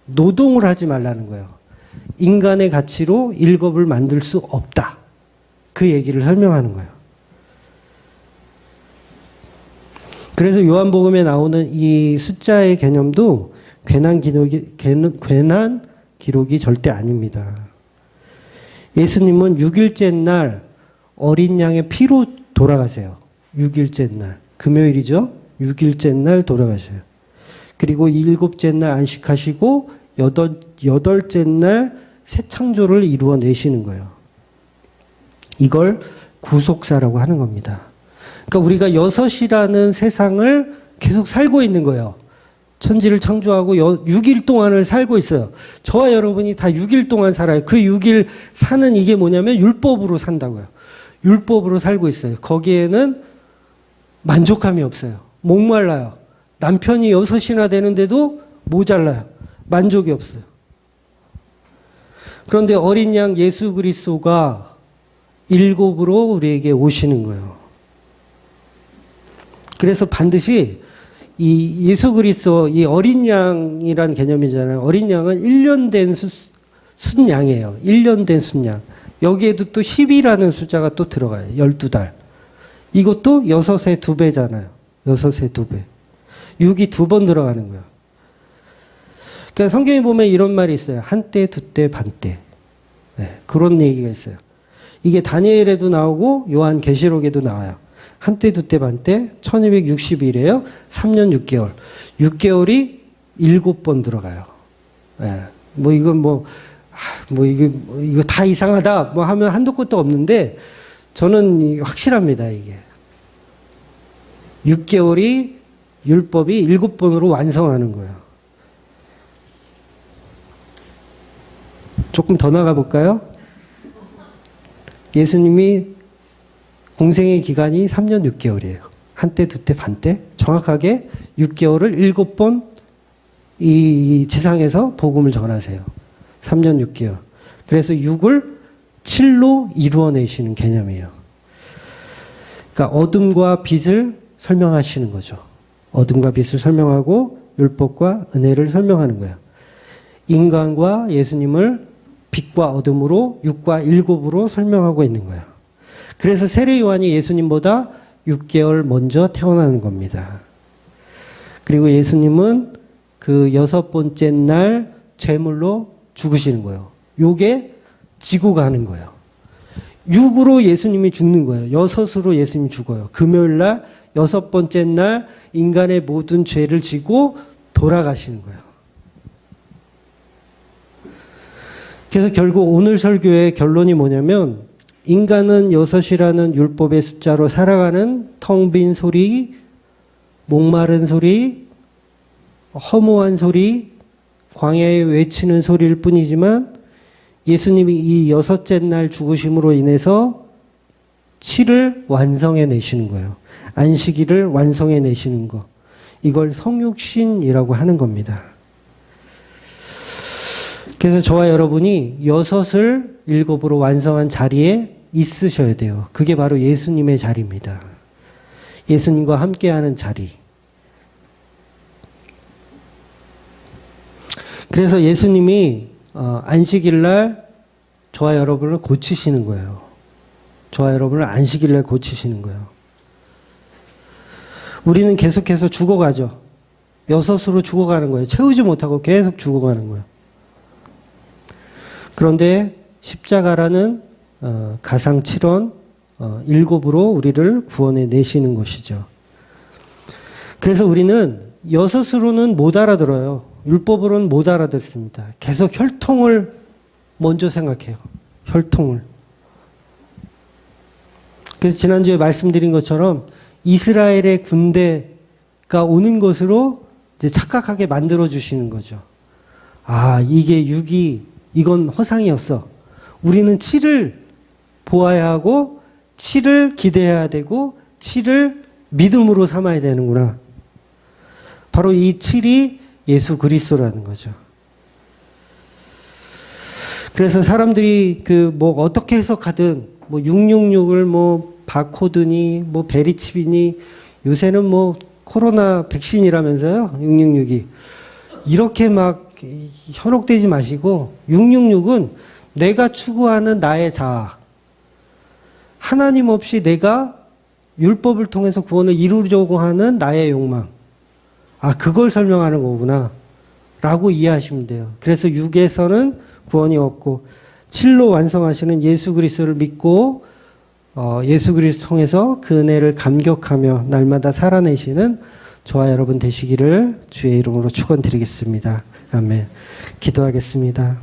노동을 하지 말라는 거예요. 인간의 가치로 7을 만들 수 없다. 그 얘기를 설명하는 거예요. 그래서 요한복음에 나오는 이 숫자의 개념도 괜한 기록이 절대 아닙니다. 예수님은 6일째 날 어린 양의 피로 돌아가세요. 6일째 날. 금요일이죠? 6일째 날 돌아가셔요. 그리고 7째 날 안식하시고 8째 날 새 창조를 이루어내시는 거예요. 이걸 구속사라고 하는 겁니다. 그러니까 우리가 6이라는 세상을 계속 살고 있는 거예요. 천지를 창조하고 6일 동안을 살고 있어요. 저와 여러분이 다 6일 동안 살아요. 그 6일 사는 이게 뭐냐면 율법으로 산다고요. 율법으로 살고 있어요. 거기에는 만족함이 없어요. 목말라요. 남편이 6이나 되는데도 모자라요. 만족이 없어요. 그런데 어린 양 예수 그리스도가 7으로 우리에게 오시는 거예요. 그래서 반드시 이 예수 그리스도, 이 어린 양이란 개념이잖아요. 어린 양은 1년 된 순양이에요. 1년 된 순양. 여기에도 또 10이라는 숫자가 또 들어가요. 12달. 이것도 6의 2배잖아요. 6의 2배. 6이 2번 들어가는 거예요. 그러니까 성경에 보면 이런 말이 있어요. 한때, 두때, 반때. 네, 그런 얘기가 있어요. 이게 다니엘에도 나오고 요한계시록에도 나와요. 한때, 두때, 반때, 1260일이에요. 3년 6개월. 6개월이 7번 들어가요. 네, 이거 다 이상하다, 하면 한도 끝도 없는데, 저는 확실합니다, 이게. 6개월이 율법이 7번으로 완성하는 거예요. 조금 더 나가 볼까요? 예수님이 공생의 기간이 3년 6개월이에요. 한때, 두때, 반때. 정확하게 6개월을 7번 이 지상에서 복음을 전하세요. 3년 6개월. 그래서 6을 7로 이루어내시는 개념이에요. 그러니까 어둠과 빛을 설명하시는 거죠. 어둠과 빛을 설명하고 율법과 은혜를 설명하는 거예요. 인간과 예수님을 빛과 어둠으로 6과 7으로 설명하고 있는 거예요. 그래서 세례 요한이 예수님보다 6개월 먼저 태어나는 겁니다. 그리고 예수님은 그 6번째 날 제물로 죽으시는 거예요. 요게 지고 가는 거예요. 육으로 예수님이 죽는 거예요. 여섯으로 예수님이 죽어요. 금요일 날, 여섯 번째 날 인간의 모든 죄를 지고 돌아가시는 거예요. 그래서 결국 오늘 설교의 결론이 뭐냐면 인간은 여섯이라는 율법의 숫자로 살아가는 텅 빈 소리, 목마른 소리, 허무한 소리, 광야에 외치는 소리일 뿐이지만 예수님이 이 여섯째 날 죽으심으로 인해서 7을 완성해 내시는 거예요. 안식일을 완성해 내시는 거. 이걸 성육신이라고 하는 겁니다. 그래서 저와 여러분이 여섯을 일곱으로 완성한 자리에 있으셔야 돼요. 그게 바로 예수님의 자리입니다. 예수님과 함께하는 자리. 그래서 예수님이 안식일 날 저와 여러분을 고치시는 거예요. 저와 여러분을 안식일 날 고치시는 거예요. 우리는 계속해서 죽어가죠. 여섯으로 죽어가는 거예요. 채우지 못하고 계속 죽어가는 거예요. 그런데 십자가라는 가상 7원 일곱으로 우리를 구원해 내시는 것이죠. 그래서 우리는 여섯으로는 못 알아들어요. 율법으로는 못 알아듣습니다. 계속 혈통을 먼저 생각해요. 혈통을. 그래서 지난주에 말씀드린 것처럼 이스라엘의 군대가 오는 것으로 이제 착각하게 만들어 주시는 거죠. 아, 이게 6이 이건 허상이었어. 우리는 7을 보아야 하고 7을 기대해야 되고 7을 믿음으로 삼아야 되는구나. 바로 이 7이 예수 그리스도라는 거죠. 그래서 사람들이 뭐 어떻게 해석하든 뭐 666을 뭐 바코드니 뭐 베리칩이니 요새는 뭐 코로나 백신이라면서요. 666이. 이렇게 막 현혹되지 마시고 666은 내가 추구하는 나의 자아. 하나님 없이 내가 율법을 통해서 구원을 이루려고 하는 나의 욕망. 아, 그걸 설명하는 거구나. 라고 이해하시면 돼요. 그래서 6에서는 구원이 없고 7로 완성하시는 예수 그리스도를 믿고 예수 그리스도 통해서 그 은혜를 감격하며 날마다 살아내시는 저와 여러분 되시기를 주의 이름으로 축원드리겠습니다. 아멘. 기도하겠습니다.